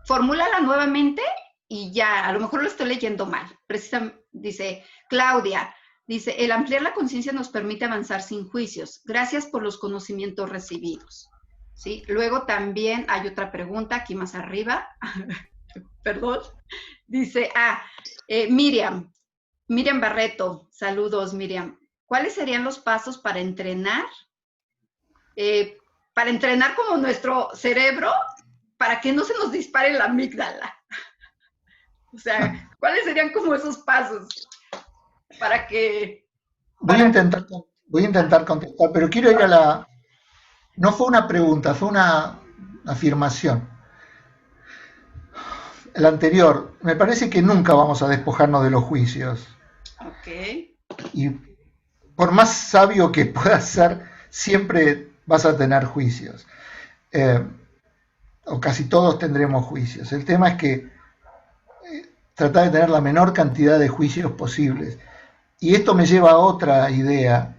formúlala nuevamente y ya, a lo mejor lo estoy leyendo mal. Precisamente, dice Claudia, dice, el ampliar la conciencia nos permite avanzar sin juicios. Gracias por los conocimientos recibidos. ¿Sí? Luego también hay otra pregunta aquí más arriba. Perdón. Dice, Miriam Barreto, saludos Miriam. ¿Cuáles serían los pasos para entrenar? Para entrenar como nuestro cerebro para que no se nos dispare la amígdala. O sea, ¿cuáles serían como esos pasos para que... Voy a intentar contestar, pero quiero ir a la... No fue una pregunta, fue una afirmación. La anterior, me parece que nunca vamos a despojarnos de los juicios. Ok. Y por más sabio que puedas ser, siempre vas a tener juicios. O casi todos tendremos juicios. El tema es que tratar de tener la menor cantidad de juicios posibles. Y esto me lleva a otra idea.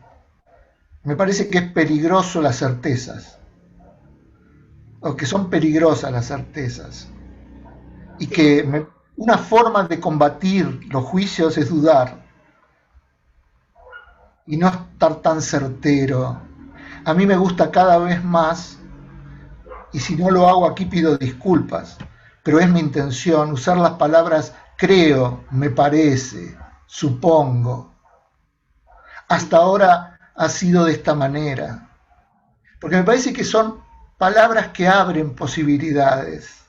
Me parece que es peligroso las certezas. O que son peligrosas las certezas. Y que una forma de combatir los juicios es dudar. Y no estar tan certero. A mí me gusta cada vez más, y si no lo hago aquí pido disculpas, pero es mi intención usar las palabras creo, me parece, supongo. Hasta ahora ha sido de esta manera, porque me parece que son palabras que abren posibilidades.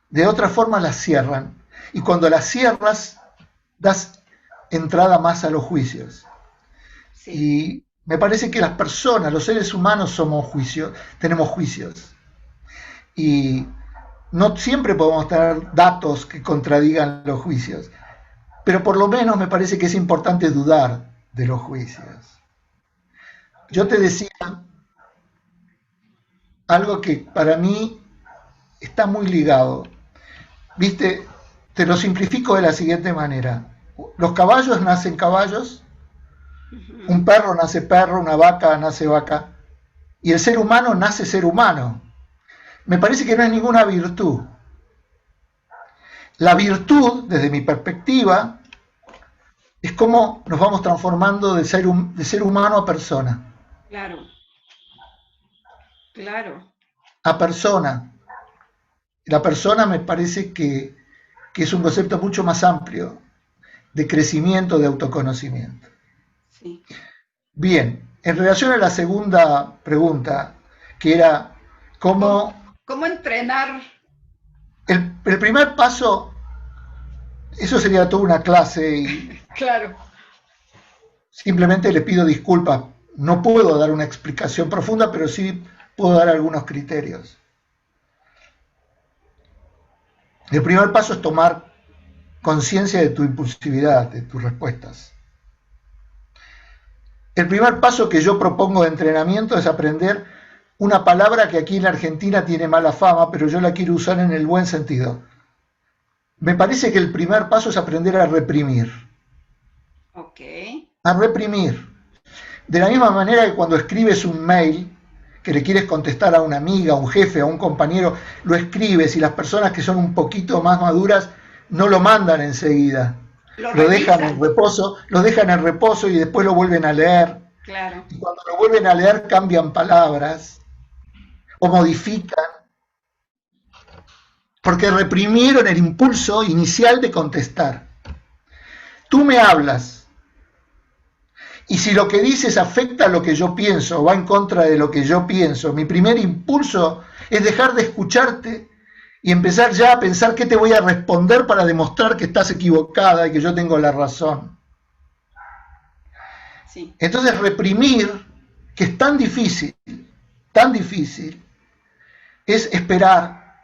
De otra forma las cierran, y cuando las cierras das entrada más a los juicios. Sí. Y me parece que las personas, los seres humanos tenemos juicios. Y no siempre podemos tener datos que contradigan los juicios, pero por lo menos me parece que es importante dudar de los juicios. Yo te decía algo que para mí está muy ligado. Viste, te lo simplifico de la siguiente manera. Los caballos nacen caballos, un perro nace perro, una vaca nace vaca, y el ser humano nace ser humano. Me parece que no es ninguna virtud. La virtud, desde mi perspectiva, es cómo nos vamos transformando de ser humano a persona. Claro. Claro. A persona. La persona me parece que es un concepto mucho más amplio de crecimiento, de autoconocimiento. Sí. Bien, en relación a la segunda pregunta, que era cómo entrenar. El primer paso, eso sería toda una clase y claro. Simplemente le pido disculpas. No puedo dar una explicación profunda, pero sí puedo dar algunos criterios. El primer paso es tomar conciencia de tu impulsividad, de tus respuestas. El primer paso que yo propongo de entrenamiento es aprender una palabra que aquí en la Argentina tiene mala fama, pero yo la quiero usar en el buen sentido. Me parece que el primer paso es aprender a reprimir. Ok. A reprimir. De la misma manera que cuando escribes un mail que le quieres contestar a una amiga, a un jefe, a un compañero, lo escribes y las personas que son un poquito más maduras no lo mandan enseguida. Lo dejan en reposo y después lo vuelven a leer. Claro. Y cuando lo vuelven a leer cambian palabras o modifican, porque reprimieron el impulso inicial de contestar. Tú me hablas, y si lo que dices afecta a lo que yo pienso o va en contra de lo que yo pienso, mi primer impulso es dejar de escucharte y empezar ya a pensar qué te voy a responder para demostrar que estás equivocada y que yo tengo la razón. Sí. Entonces reprimir, que es tan difícil, es esperar,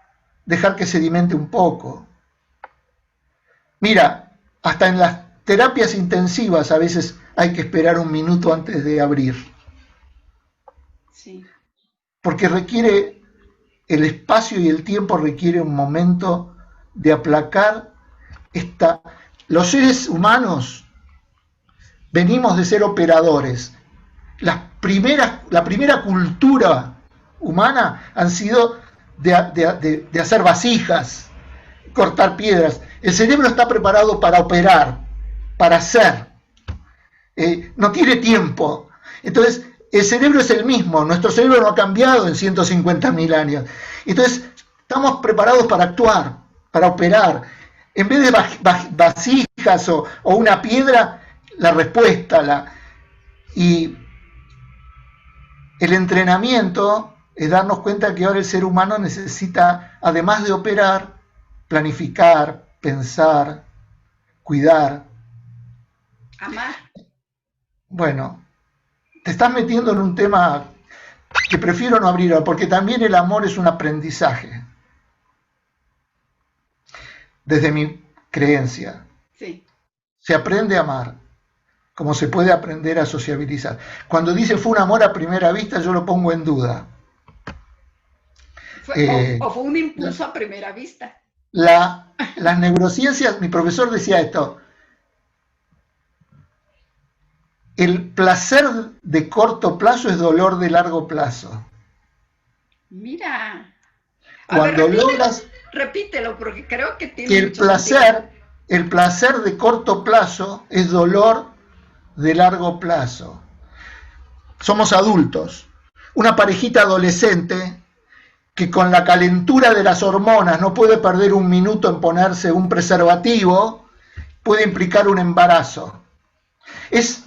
dejar que sedimente un poco. Mira, hasta en las terapias intensivas a veces hay que esperar un minuto antes de abrir. Sí. Porque requiere, el espacio y el tiempo requiere un momento de aplacar esta... Los seres humanos venimos de ser operadores. La primera cultura humana han sido de hacer vasijas, cortar piedras. El cerebro está preparado para operar, para hacer. No tiene tiempo. Entonces, el cerebro es el mismo. Nuestro cerebro no ha cambiado en 150.000 años. Entonces, estamos preparados para actuar, para operar. En vez de vasijas o una piedra, la respuesta. Y el entrenamiento es darnos cuenta que ahora el ser humano necesita, además de operar, planificar, pensar, cuidar. Amar. Bueno, te estás metiendo en un tema que prefiero no abrir, porque también el amor es un aprendizaje. Desde mi creencia. Sí. Se aprende a amar, como se puede aprender a sociabilizar. Cuando dice fue un amor a primera vista, yo lo pongo en duda. O fue un impulso a primera vista. Las neurociencias, mi profesor decía esto, el placer de corto plazo es dolor de largo plazo. Mira. Cuando logras... Repítelo, porque creo que tiene que el placer de corto plazo es dolor de largo plazo. Somos adultos. Una parejita adolescente que con la calentura de las hormonas no puede perder un minuto en ponerse un preservativo, puede implicar un embarazo. Es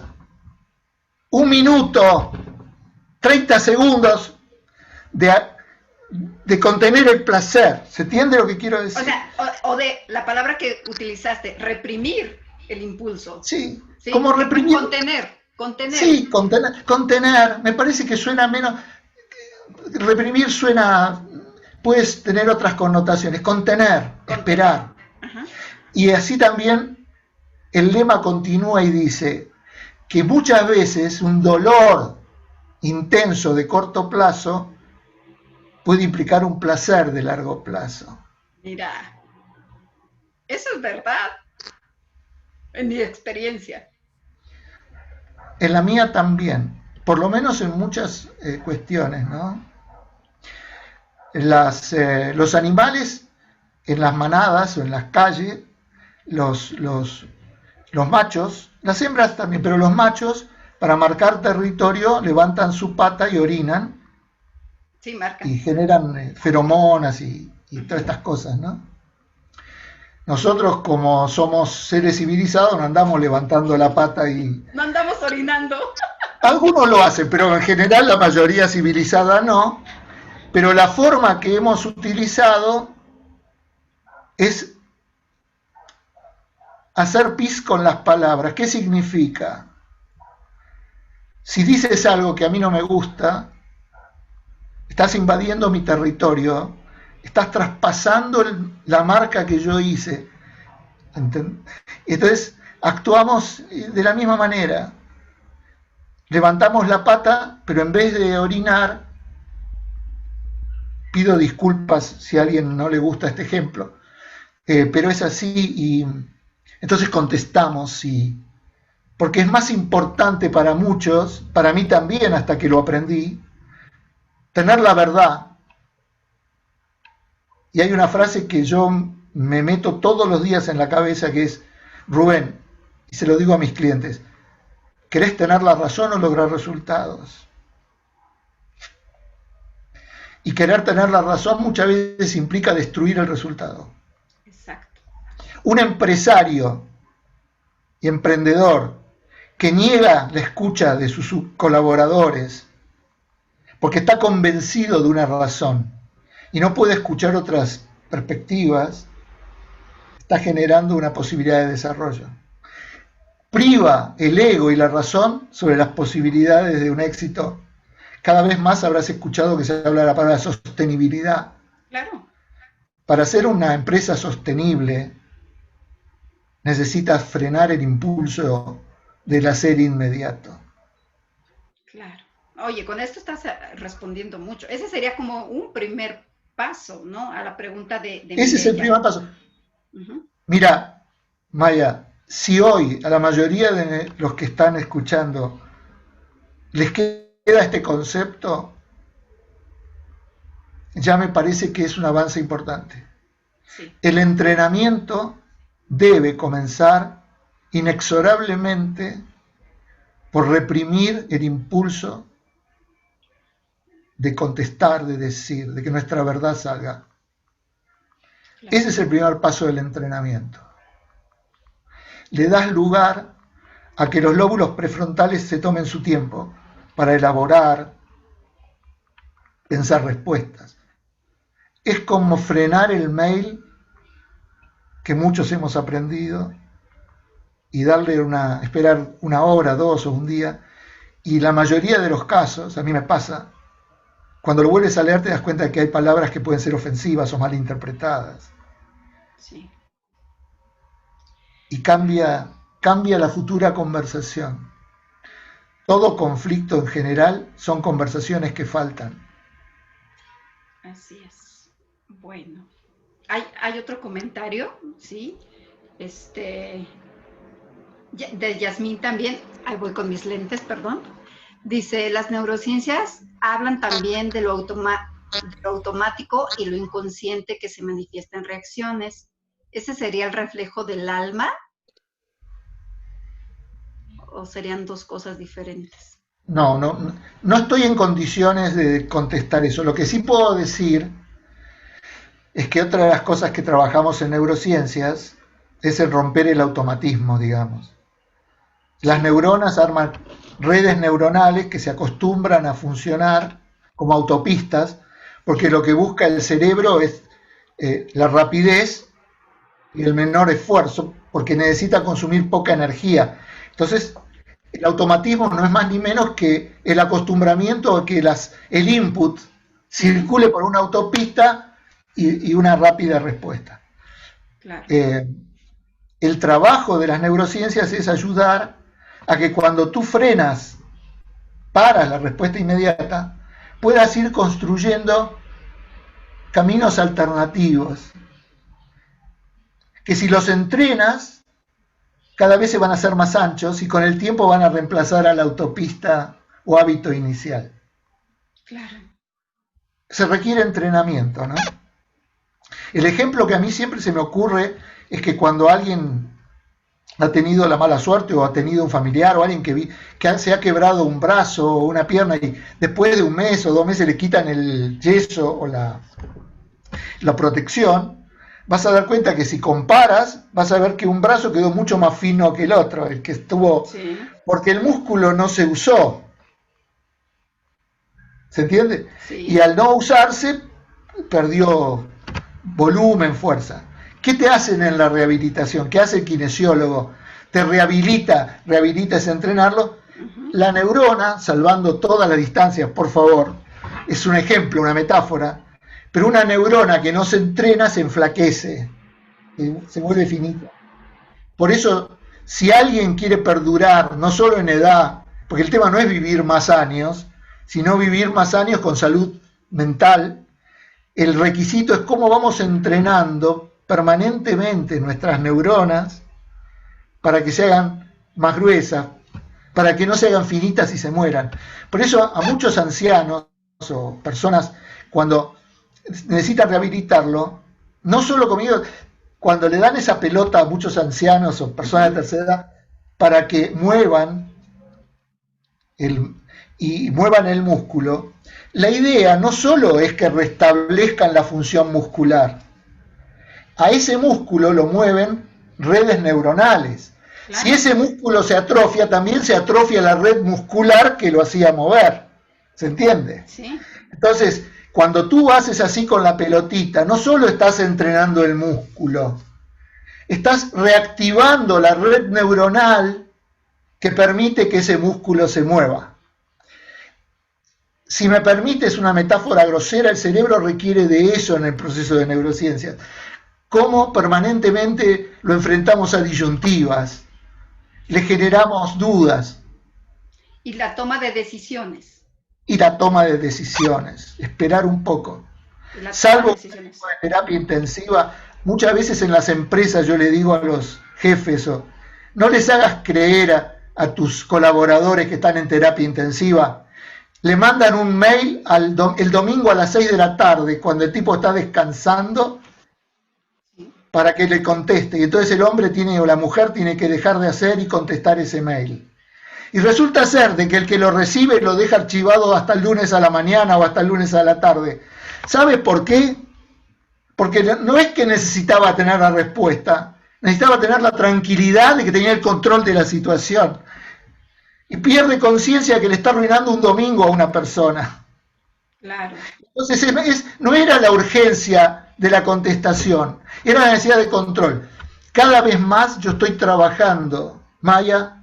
un minuto, 30 segundos de contener el placer. ¿Se entiende lo que quiero decir? O sea, o de la palabra que utilizaste, reprimir el impulso. Sí, ¿sí? Como reprimir. Contener. Sí, contener. Me parece que suena menos... Reprimir suena... Puedes tener otras connotaciones. Contener, esperar. Ajá. Y así también el lema continúa y dice que muchas veces un dolor intenso de corto plazo puede implicar un placer de largo plazo. Mira, eso es verdad, en mi experiencia. En la mía también, por lo menos en muchas cuestiones, ¿no? Los animales en las manadas o en las calles, los machos, las hembras también, pero los machos, para marcar territorio, levantan su pata y orinan. Sí, marcan. Y generan feromonas y todas estas cosas, ¿no? Nosotros, como somos seres civilizados, no andamos levantando la pata y... No andamos orinando. Algunos lo hacen, pero en general la mayoría civilizada no. Pero la forma que hemos utilizado es hacer pis con las palabras. ¿Qué significa? Si dices algo que a mí no me gusta, estás invadiendo mi territorio, estás traspasando la marca que yo hice. Entonces, actuamos de la misma manera. Levantamos la pata, pero en vez de orinar, pido disculpas si a alguien no le gusta este ejemplo, pero es así y entonces contestamos sí, porque es más importante para muchos, para mí también hasta que lo aprendí, tener la verdad. Y hay una frase que yo me meto todos los días en la cabeza que es, Rubén, y se lo digo a mis clientes, ¿querés tener la razón o lograr resultados? Y querer tener la razón muchas veces implica destruir el resultado. Exacto. Un empresario y emprendedor que niega la escucha de sus colaboradores porque está convencido de una razón y no puede escuchar otras perspectivas, está generando una posibilidad de desarrollo. priva el ego y la razón sobre las posibilidades de un éxito. Cada vez más habrás escuchado que se habla de la palabra sostenibilidad. Claro. Para ser una empresa sostenible, necesitas frenar el impulso del hacer inmediato. Claro. Oye, con esto estás respondiendo mucho. Ese sería como un primer paso, ¿no? A la pregunta de Ese es el primer paso. Uh-huh. Mira, Maya, si hoy a la mayoría de los que están escuchando les queda este concepto, ya me parece que es un avance importante. Sí. El entrenamiento debe comenzar inexorablemente por reprimir el impulso de contestar, de decir, de que nuestra verdad salga. Claro. Ese es el primer paso del entrenamiento. Le das lugar a que los lóbulos prefrontales se tomen su tiempo para elaborar, pensar respuestas. Es como frenar el mail que muchos hemos aprendido y esperar una hora, dos o un día. Y la mayoría de los casos, a mí me pasa, cuando lo vuelves a leer te das cuenta de que hay palabras que pueden ser ofensivas o mal interpretadas. Sí. Y cambia la futura conversación. Todo conflicto en general son conversaciones que faltan. Así es. Bueno. Hay otro comentario, ¿sí? De Yasmín también. Ahí voy con mis lentes, perdón. Dice, las neurociencias hablan también de lo automático y lo inconsciente que se manifiesta en reacciones. ¿Ese sería el reflejo del alma? ¿O serían dos cosas diferentes? No estoy en condiciones de contestar eso. Lo que sí puedo decir es que otra de las cosas que trabajamos en neurociencias es el romper el automatismo, digamos. Las neuronas arman redes neuronales que se acostumbran a funcionar como autopistas, porque lo que busca el cerebro es la rapidez y el menor esfuerzo, porque necesita consumir poca energía. Entonces, el automatismo no es más ni menos que el acostumbramiento a que el input circule por una autopista y una rápida respuesta. Claro. El trabajo de las neurociencias es ayudar a que cuando tú paras la respuesta inmediata, puedas ir construyendo caminos alternativos, que si los entrenas, cada vez se van a hacer más anchos y con el tiempo van a reemplazar a la autopista o hábito inicial. Claro. Se requiere entrenamiento, ¿no? El ejemplo que a mí siempre se me ocurre es que cuando alguien ha tenido la mala suerte o ha tenido un familiar o alguien que se ha quebrado un brazo o una pierna y después de un mes o 2 meses le quitan el yeso o la protección, vas a dar cuenta que si comparas, vas a ver que un brazo quedó mucho más fino que el otro, el que estuvo, sí, porque el músculo no se usó. ¿Se entiende? Sí. Y al no usarse, perdió volumen, fuerza. ¿Qué te hacen en la rehabilitación? ¿Qué hace el kinesiólogo? Te rehabilita es entrenarlo. Uh-huh. La neurona, salvando todas las distancias, por favor, es un ejemplo, una metáfora, pero una neurona que no se entrena se enflaquece, se vuelve finita. Por eso, si alguien quiere perdurar, no solo en edad, porque el tema no es vivir más años, sino vivir más años con salud mental, el requisito es cómo vamos entrenando permanentemente nuestras neuronas para que se hagan más gruesas, para que no se hagan finitas y se mueran. Por eso a muchos ancianos o personas cuando necesitan rehabilitarlo, no solo conmigo, cuando le dan esa pelota a muchos ancianos o personas de tercera edad para que muevan el músculo, la idea no solo es que restablezcan la función muscular, a ese músculo lo mueven redes neuronales. Claro. Si ese músculo se atrofia, también se atrofia la red muscular que lo hacía mover. ¿Se entiende? Sí. Entonces, cuando tú haces así con la pelotita, no solo estás entrenando el músculo, estás reactivando la red neuronal que permite que ese músculo se mueva. Si me permites una metáfora grosera, el cerebro requiere de eso en el proceso de neurociencias. Cómo permanentemente lo enfrentamos a disyuntivas, le generamos dudas. Y la toma de decisiones. Y la toma de decisiones, esperar un poco. Salvo en terapia intensiva, muchas veces en las empresas yo le digo a los jefes, no les hagas creer a tus colaboradores que están en terapia intensiva. Le mandan un mail el domingo a las 6 de la tarde, cuando el tipo está descansando, para que le conteste. Y entonces el hombre o la mujer tiene que dejar de hacer y contestar ese mail. Y resulta ser de que el que lo recibe lo deja archivado hasta el lunes a la mañana o hasta el lunes a la tarde. ¿Sabe por qué? Porque no es que necesitaba tener la respuesta, necesitaba tener la tranquilidad de que tenía el control de la situación. Y pierde conciencia que le está arruinando un domingo a una persona. Claro. Entonces no era la urgencia de la contestación, era la necesidad de control. Cada vez más yo estoy trabajando, Maya,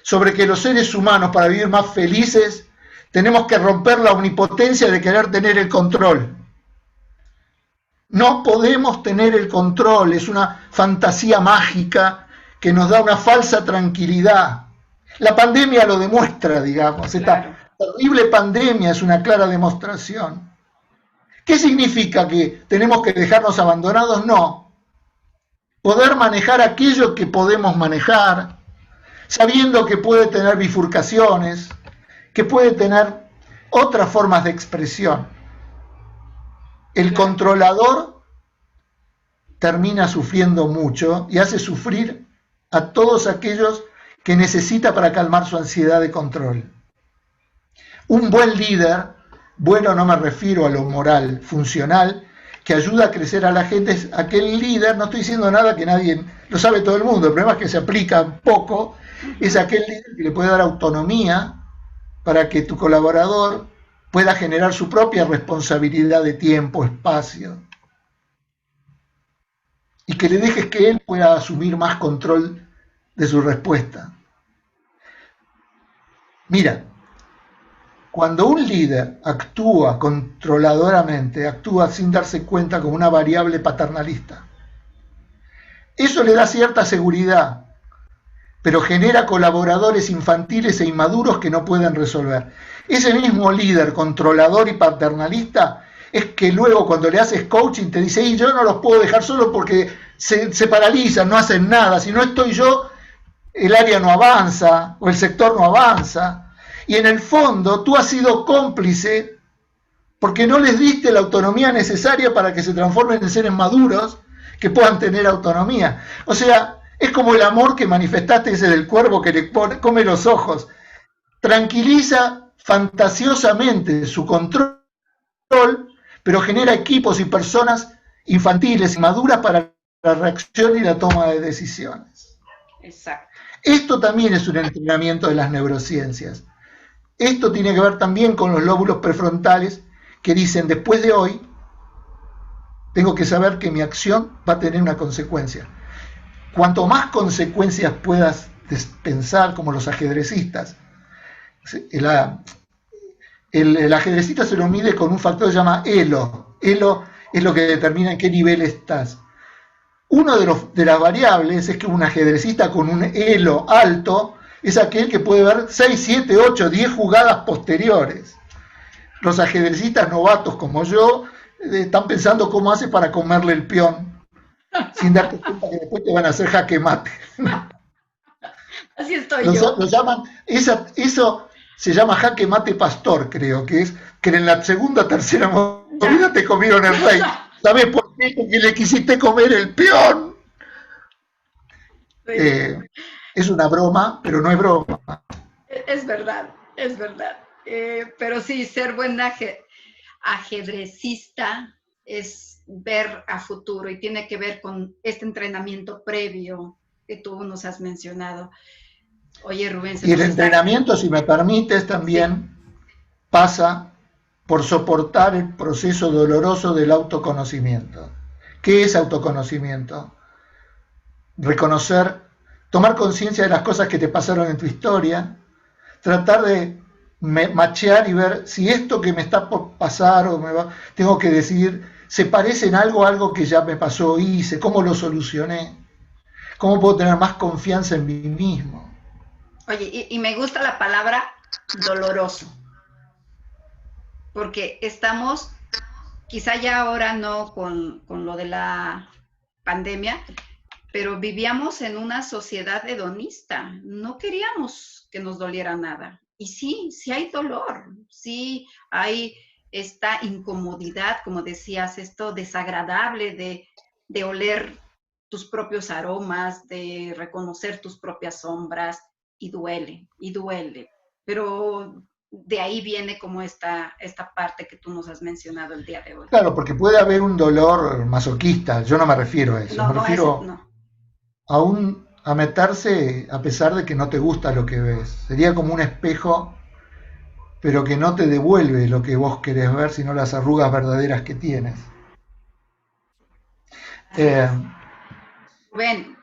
sobre que los seres humanos, para vivir más felices, tenemos que romper la omnipotencia de querer tener el control. No podemos tener el control, es una fantasía mágica que nos da una falsa tranquilidad. La pandemia lo demuestra, digamos. Esta terrible pandemia es una clara demostración. ¿Qué significa que tenemos que dejarnos abandonados? No. Poder manejar aquello que podemos manejar, sabiendo que puede tener bifurcaciones, que puede tener otras formas de expresión. El controlador termina sufriendo mucho y hace sufrir a todos aquellos que necesita para calmar su ansiedad de control. Un buen líder, bueno no me refiero a lo moral, funcional, que ayuda a crecer a la gente, es aquel líder, no estoy diciendo nada que nadie, lo sabe todo el mundo, el problema es que se aplica poco, es aquel líder que le puede dar autonomía para que tu colaborador pueda generar su propia responsabilidad de tiempo, espacio, y que le dejes que él pueda asumir más control de su respuesta. Mira, cuando un líder actúa controladoramente, actúa sin darse cuenta como una variable paternalista. Eso le da cierta seguridad, pero genera colaboradores infantiles e inmaduros que no pueden resolver. Ese mismo líder controlador y paternalista es que luego cuando le haces coaching te dice, yo no los puedo dejar solos porque se paralizan, no hacen nada, si no estoy yo, el área no avanza o el sector no avanza. Y en el fondo tú has sido cómplice porque no les diste la autonomía necesaria para que se transformen en seres maduros que puedan tener autonomía. O sea, es como el amor que manifestaste ese del cuervo que le come los ojos. Tranquiliza fantasiosamente su control, pero genera equipos y personas infantiles y maduras para la reacción y la toma de decisiones. Exacto. Esto también es un entrenamiento de las neurociencias. Esto tiene que ver también con los lóbulos prefrontales que dicen, después de hoy, tengo que saber que mi acción va a tener una consecuencia. Cuanto más consecuencias puedas pensar, como los ajedrecistas, el ajedrecista se lo mide con un factor que se llama elo. Elo es lo que determina en qué nivel estás. Uno de las variables es que un ajedrecista con un elo alto es aquel que puede ver 6, 7, 8, 10 jugadas posteriores. Los ajedrecistas novatos como yo están pensando cómo hace para comerle el peón, sin darte cuenta que después te van a hacer jaque mate. Así estoy yo. Lo llaman, eso se llama jaque mate pastor, creo, que es que en la segunda, tercera movida te comieron el rey. ¿Sabes por qué? Porque le quisiste comer el peón. Es una broma, pero no es broma. Es verdad, es verdad. Pero sí, ser buen ajedrecista es ver a futuro y tiene que ver con este entrenamiento previo que tú nos has mencionado. Oye, Rubén. Y el entrenamiento, si me permites, también pasa por soportar el proceso doloroso del autoconocimiento. ¿Qué es autoconocimiento? Reconocer tomar conciencia de las cosas que te pasaron en tu historia, tratar de machear y ver si esto que me está por pasar tengo que decidir, se parece en algo a algo que ya me pasó, hice, cómo lo solucioné, cómo puedo tener más confianza en mí mismo. Oye, y me gusta la palabra doloroso, porque estamos, quizá ya ahora no con lo de la pandemia, pero vivíamos en una sociedad hedonista, no queríamos que nos doliera nada. Y sí, sí hay dolor, sí hay esta incomodidad, como decías, esto desagradable de oler tus propios aromas, de reconocer tus propias sombras, y duele. Pero de ahí viene como esta parte que tú nos has mencionado el día de hoy. Claro, porque puede haber un dolor masoquista, yo no me refiero a eso, No, me no, ese, refiero no. a meterse a pesar de que no te gusta lo que ves. Sería como un espejo, pero que no te devuelve lo que vos querés ver, sino las arrugas verdaderas que tienes. Así Eh, es. Ven,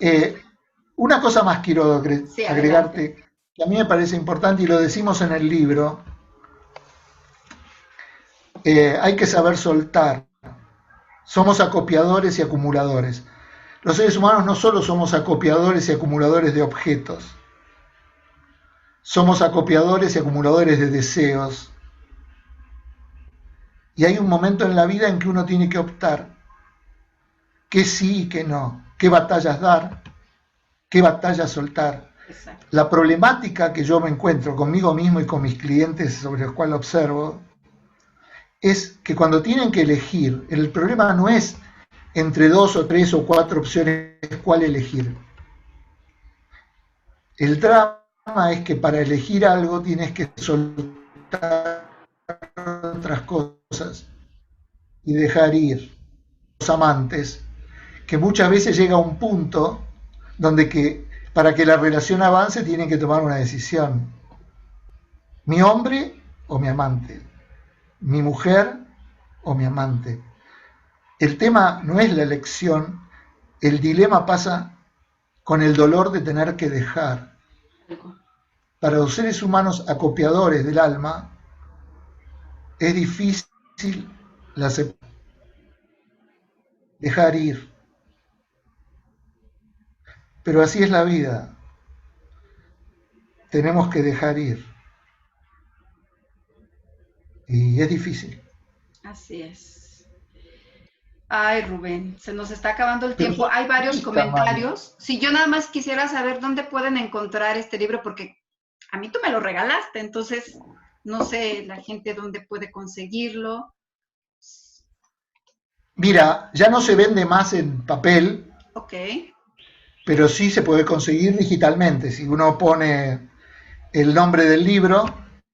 una cosa más quiero sí, adelante. agregarte, que a mí me parece importante y lo decimos en el libro, hay que saber soltar. Somos acopiadores y acumuladores. Los seres humanos no solo somos acopiadores y acumuladores de objetos, somos acopiadores y acumuladores de deseos. Y hay un momento en la vida en que uno tiene que optar qué sí y qué no, qué batallas dar, qué batallas soltar. Exacto. La problemática que yo me encuentro conmigo mismo y con mis clientes sobre los cuales observo es que cuando tienen que elegir, el problema no es entre 2 o 3 o 4 opciones cuál elegir. El drama es que para elegir algo tienes que soltar otras cosas y dejar ir los amantes, que muchas veces llega a un punto donde para que la relación avance tienen que tomar una decisión. Mi hombre o mi amante, mi mujer o mi amante. El tema no es la elección, el dilema pasa con el dolor de tener que dejar. Para los seres humanos acopiadores del alma, es difícil dejar ir. Pero así es la vida. Tenemos que dejar ir. Y es difícil. Así es. Ay, Rubén, se nos está acabando el Pero tiempo. Hay varios María. comentarios. Si yo nada más quisiera saber dónde pueden encontrar este libro, porque a mí tú me lo regalaste, entonces no sé la gente dónde puede conseguirlo. Mira, ya no se vende más en papel, Ok. pero sí se puede conseguir digitalmente. Si uno pone el nombre del libro,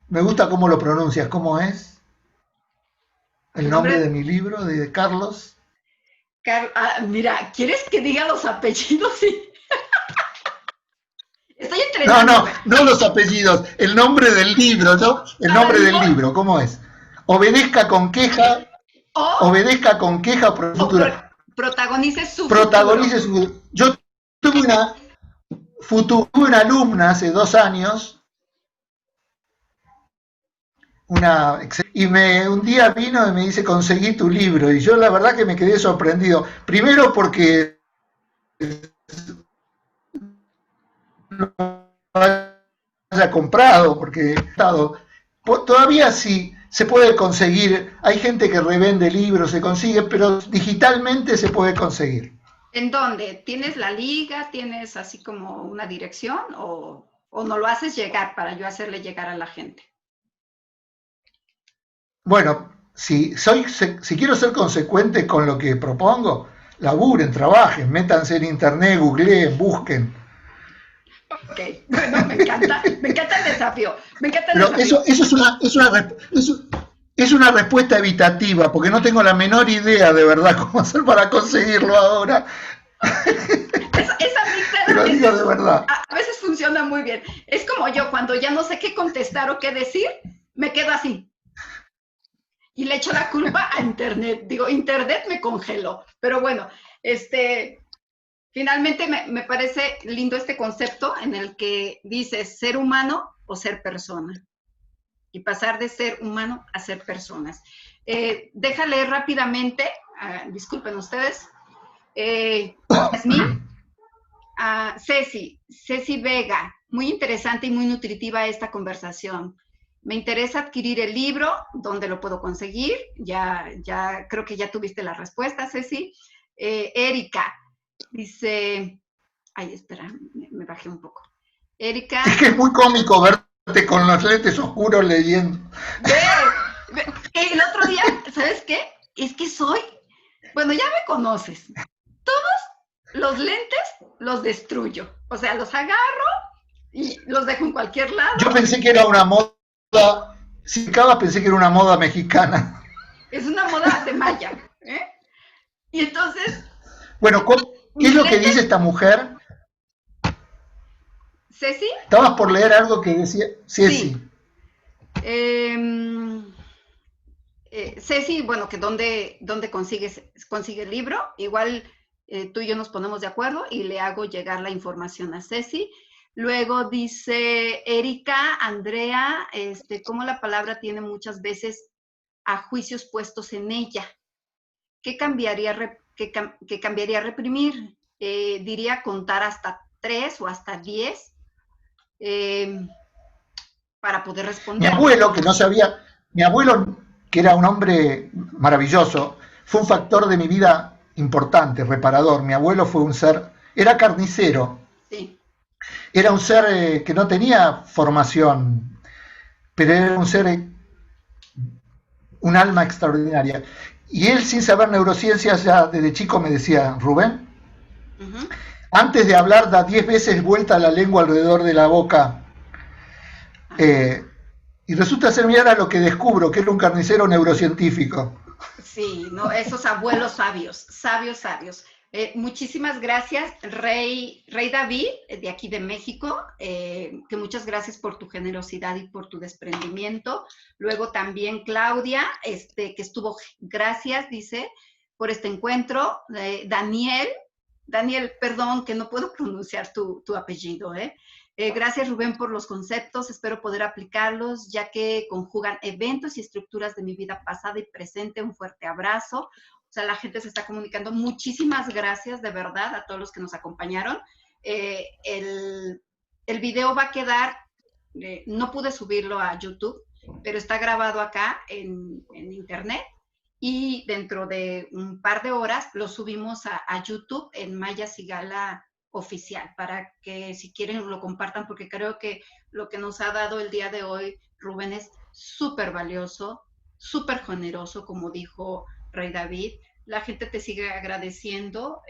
me gusta cómo lo pronuncias, ¿cómo es? El El nombre de nombre, mi libro, de Carlos. mira, ¿quieres que diga los apellidos? Sí. Estoy No, no, entrenándome. no los apellidos, el nombre del libro, ¿no? El A ver, nombre del libro, ¿cómo es? Obedezca con queja, o, obedezca con queja por o pro, futura. protagonice su Protagonice futuro. su. Yo tuve una alumna hace 2 años, un día vino y me dice, conseguí tu libro, y yo la verdad que me quedé sorprendido. Primero porque haya comprado, porque todavía sí se puede conseguir, hay gente que revende libros, se consigue, pero digitalmente se puede conseguir. ¿En dónde? ¿Tienes la liga? ¿Tienes así como una dirección? ¿O no lo haces llegar para yo hacerle llegar a la gente? Bueno, si quiero ser consecuente con lo que propongo, laburen, trabajen, métanse en internet, googleen, busquen. Ok, bueno, me encanta el desafío, me encanta el Pero desafío. es una respuesta evitativa, porque no tengo la menor idea de verdad cómo hacer para conseguirlo ahora. Esa amígdala Te lo digo de verdad. a veces funciona muy bien. Es como yo, cuando ya no sé qué contestar o qué decir, me quedo así. Y le echo la culpa a Internet. Digo, Internet me congeló. Pero bueno, Finalmente me parece lindo este concepto en el que dices ser humano o ser persona. Y pasar de ser humano a ser personas. Deja leer rápidamente, disculpen ustedes, Yasmín, Ceci Vega, muy interesante y muy nutritiva esta conversación. Me interesa adquirir el libro, ¿dónde lo puedo conseguir? Ya creo que ya tuviste la respuesta, Ceci. Erika dice, ay, espera, me bajé un poco. Erika. Es que es muy cómico verte con los lentes oscuros leyendo. El otro día, ¿sabes qué? Es que bueno, ya me conoces. Todos los lentes los destruyo. O sea, los agarro y los dejo en cualquier lado. Yo pensé que era una moda, si acaba pensé que era una moda mexicana. Es una moda de maya. Y entonces... Bueno, ¿qué es lo que dice esta mujer? ¿Ceci? Estabas por leer algo que decía Ceci. Sí. Ceci, bueno, que dónde consigue el libro. Igual tú y yo nos ponemos de acuerdo y le hago llegar la información a Ceci. Luego dice Erika, Andrea, cómo la palabra tiene muchas veces a juicios puestos en ella. ¿Qué cambiaría reprimir? Diría contar hasta 3 o hasta 10 para poder responder. Mi abuelo, que era un hombre maravilloso, fue un factor de mi vida importante, reparador. Mi abuelo fue un ser, era carnicero. Sí. Era un ser que no tenía formación, pero era un ser, un alma extraordinaria. Y él, sin saber neurociencias, ya desde chico me decía, Rubén, antes de hablar da 10 veces vuelta la lengua alrededor de la boca. Y resulta ser, mira lo que descubro, que era un carnicero neurocientífico. Sí, no, esos abuelos sabios. Muchísimas gracias, Rey David, de aquí de México, que muchas gracias por tu generosidad y por tu desprendimiento. Luego también Claudia, que estuvo, gracias, dice, por este encuentro. Daniel, perdón, que no puedo pronunciar tu apellido, gracias, Rubén, por los conceptos. Espero poder aplicarlos, ya que conjugan eventos y estructuras de mi vida pasada y presente. Un fuerte abrazo. O sea, la gente se está comunicando. Muchísimas gracias, de verdad, a todos los que nos acompañaron. El video va a quedar, no pude subirlo a YouTube, pero está grabado acá en internet. Y dentro de un par de horas lo subimos a YouTube en Maya Sigala Oficial, para que si quieren lo compartan, porque creo que lo que nos ha dado el día de hoy, Rubén, es súper valioso, súper generoso, como dijo Rey David. La gente te sigue agradeciendo.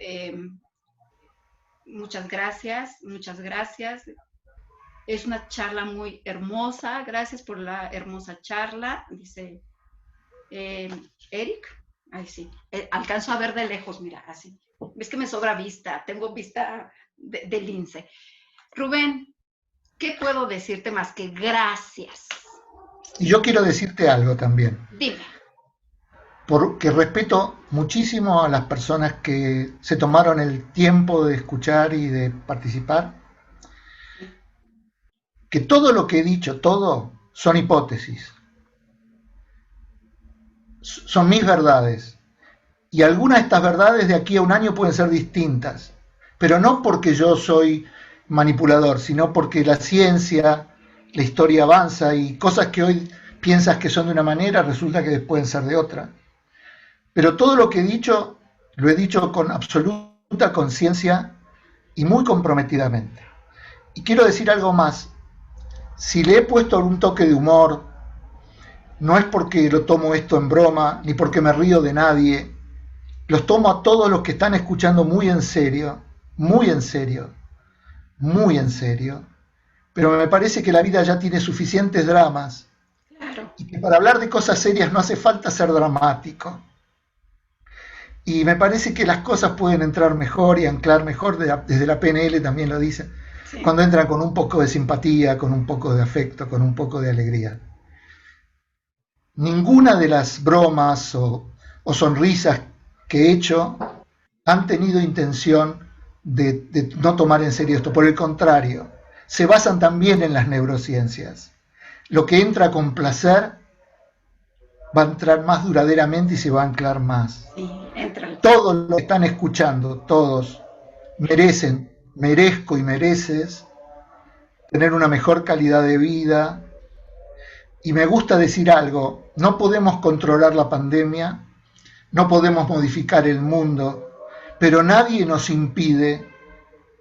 Muchas gracias. Es una charla muy hermosa. Gracias por la hermosa charla, dice Eric. Ay, sí. Alcanzo a ver de lejos, mira, así. Es que me sobra vista, tengo vista de lince. Rubén, ¿qué puedo decirte más que gracias? Y yo quiero decirte algo también. Dime. Porque respeto muchísimo a las personas que se tomaron el tiempo de escuchar y de participar. Que todo lo que he dicho, todo, son hipótesis. Son mis verdades. Y algunas de estas verdades de aquí a un año pueden ser distintas. Pero no porque yo soy manipulador, sino porque la ciencia, la historia avanza y cosas que hoy piensas que son de una manera, resulta que pueden ser de otra. Pero todo lo que he dicho, lo he dicho con absoluta conciencia y muy comprometidamente. Y quiero decir algo más. Si le he puesto algún toque de humor, no es porque lo tomo esto en broma, ni porque me río de nadie. Los tomo a todos los que están escuchando muy en serio, muy en serio, muy en serio. Pero me parece que la vida ya tiene suficientes dramas. Claro. Y que para hablar de cosas serias no hace falta ser dramático. Y me parece que las cosas pueden entrar mejor y anclar mejor, desde la PNL también lo dice, sí, cuando entran con un poco de simpatía, con un poco de afecto, con un poco de alegría. Ninguna de las bromas o sonrisas que he hecho han tenido intención de no tomar en serio esto. Por el contrario, se basan también en las neurociencias. Lo que entra con placer va a entrar más duraderamente y se va a anclar más. Sí, entra. Todos los que están escuchando, todos, merezco y mereces tener una mejor calidad de vida. Y me gusta decir algo, no podemos controlar la pandemia, no podemos modificar el mundo, pero nadie nos impide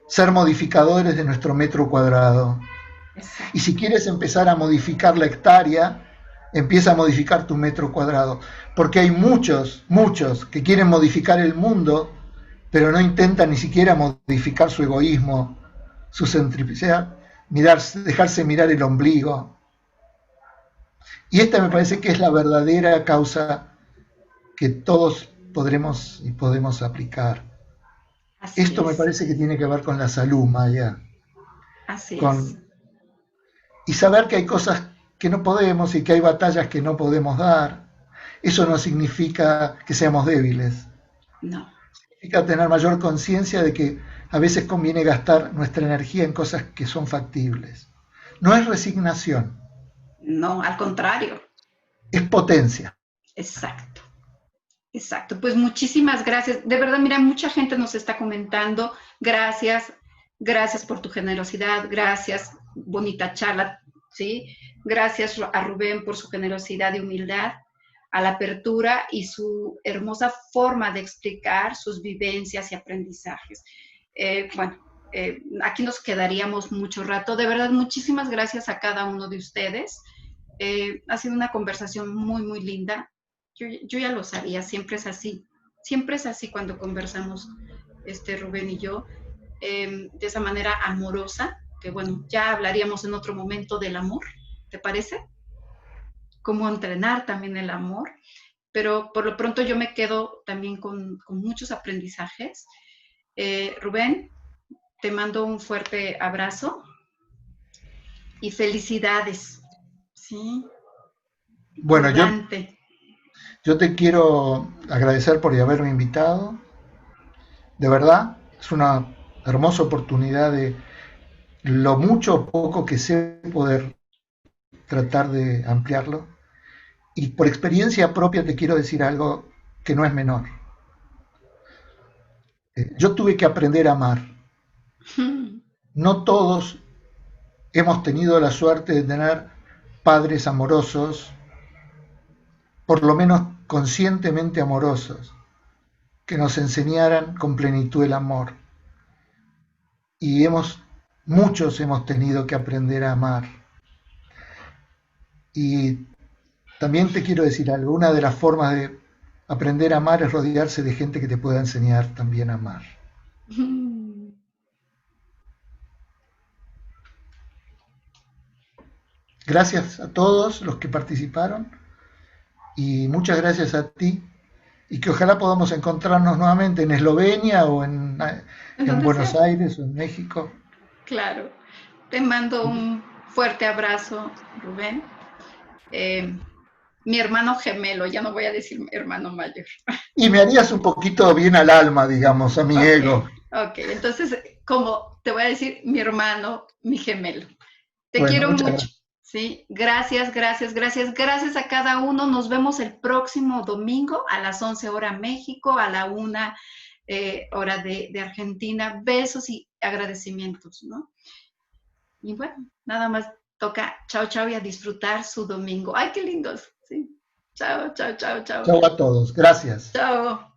ser modificadores de nuestro metro cuadrado. Exacto. Y si quieres empezar a modificar la hectárea, empieza a modificar tu metro cuadrado. Porque hay muchos que quieren modificar el mundo, pero no intentan ni siquiera modificar su egoísmo, su centrifugalidad, dejarse mirar el ombligo. Y esta me parece que es la verdadera causa que todos podremos y podemos aplicar. Así Esto me es. parece que tiene que ver con la salud, Maya. Así es. Y saber que hay cosas que no podemos y que hay batallas que no podemos dar. Eso no significa que seamos débiles. No. Significa tener mayor conciencia de que a veces conviene gastar nuestra energía en cosas que son factibles. No es resignación. No, al contrario. Es potencia. Exacto. Exacto. Pues muchísimas gracias. De verdad, mira, mucha gente nos está comentando. Gracias. Gracias por tu generosidad. Gracias. Bonita charla. ¿Sí? Gracias a Rubén por su generosidad y humildad, a la apertura y su hermosa forma de explicar sus vivencias y aprendizajes. Aquí nos quedaríamos mucho rato. De verdad, muchísimas gracias a cada uno de ustedes. Ha sido una conversación muy, muy linda. Yo ya lo sabía, siempre es así. Siempre es así cuando conversamos, Rubén y yo, de esa manera amorosa, que bueno, ya hablaríamos en otro momento del amor, ¿te parece? Cómo entrenar también el amor, pero por lo pronto yo me quedo también con muchos aprendizajes. Rubén, te mando un fuerte abrazo y felicidades. ¿Sí? Bueno, yo te quiero agradecer por haberme invitado. De verdad, es una hermosa oportunidad de lo mucho o poco que sé poder tratar de ampliarlo. Y por experiencia propia te quiero decir algo que no es menor. Yo tuve que aprender a amar. No todos hemos tenido la suerte de tener padres amorosos, por lo menos conscientemente amorosos, que nos enseñaran con plenitud el amor. Y muchos hemos tenido que aprender a amar. Y también te quiero decir algo, una de las formas de aprender a amar es rodearse de gente que te pueda enseñar también a amar. Gracias a todos los que participaron y muchas gracias a ti y que ojalá podamos encontrarnos nuevamente en Eslovenia o en Buenos Aires o en México. Claro. Te mando un fuerte abrazo, Rubén. Mi hermano gemelo, ya no voy a decir hermano mayor. Y me harías un poquito bien al alma, digamos, a mi ego. Ok, entonces, como te voy a decir, mi hermano, mi gemelo. Te quiero mucho. Gracias. Sí, gracias a cada uno. Nos vemos el próximo domingo a las 11 horas México, a la 1 hora de Argentina. Besos y agradecimientos, ¿no? Y bueno, nada más toca chao, chao y a disfrutar su domingo. ¡Ay, qué lindos! Sí. Chao, chao, chao, chao. Chao a todos. Gracias. Chao.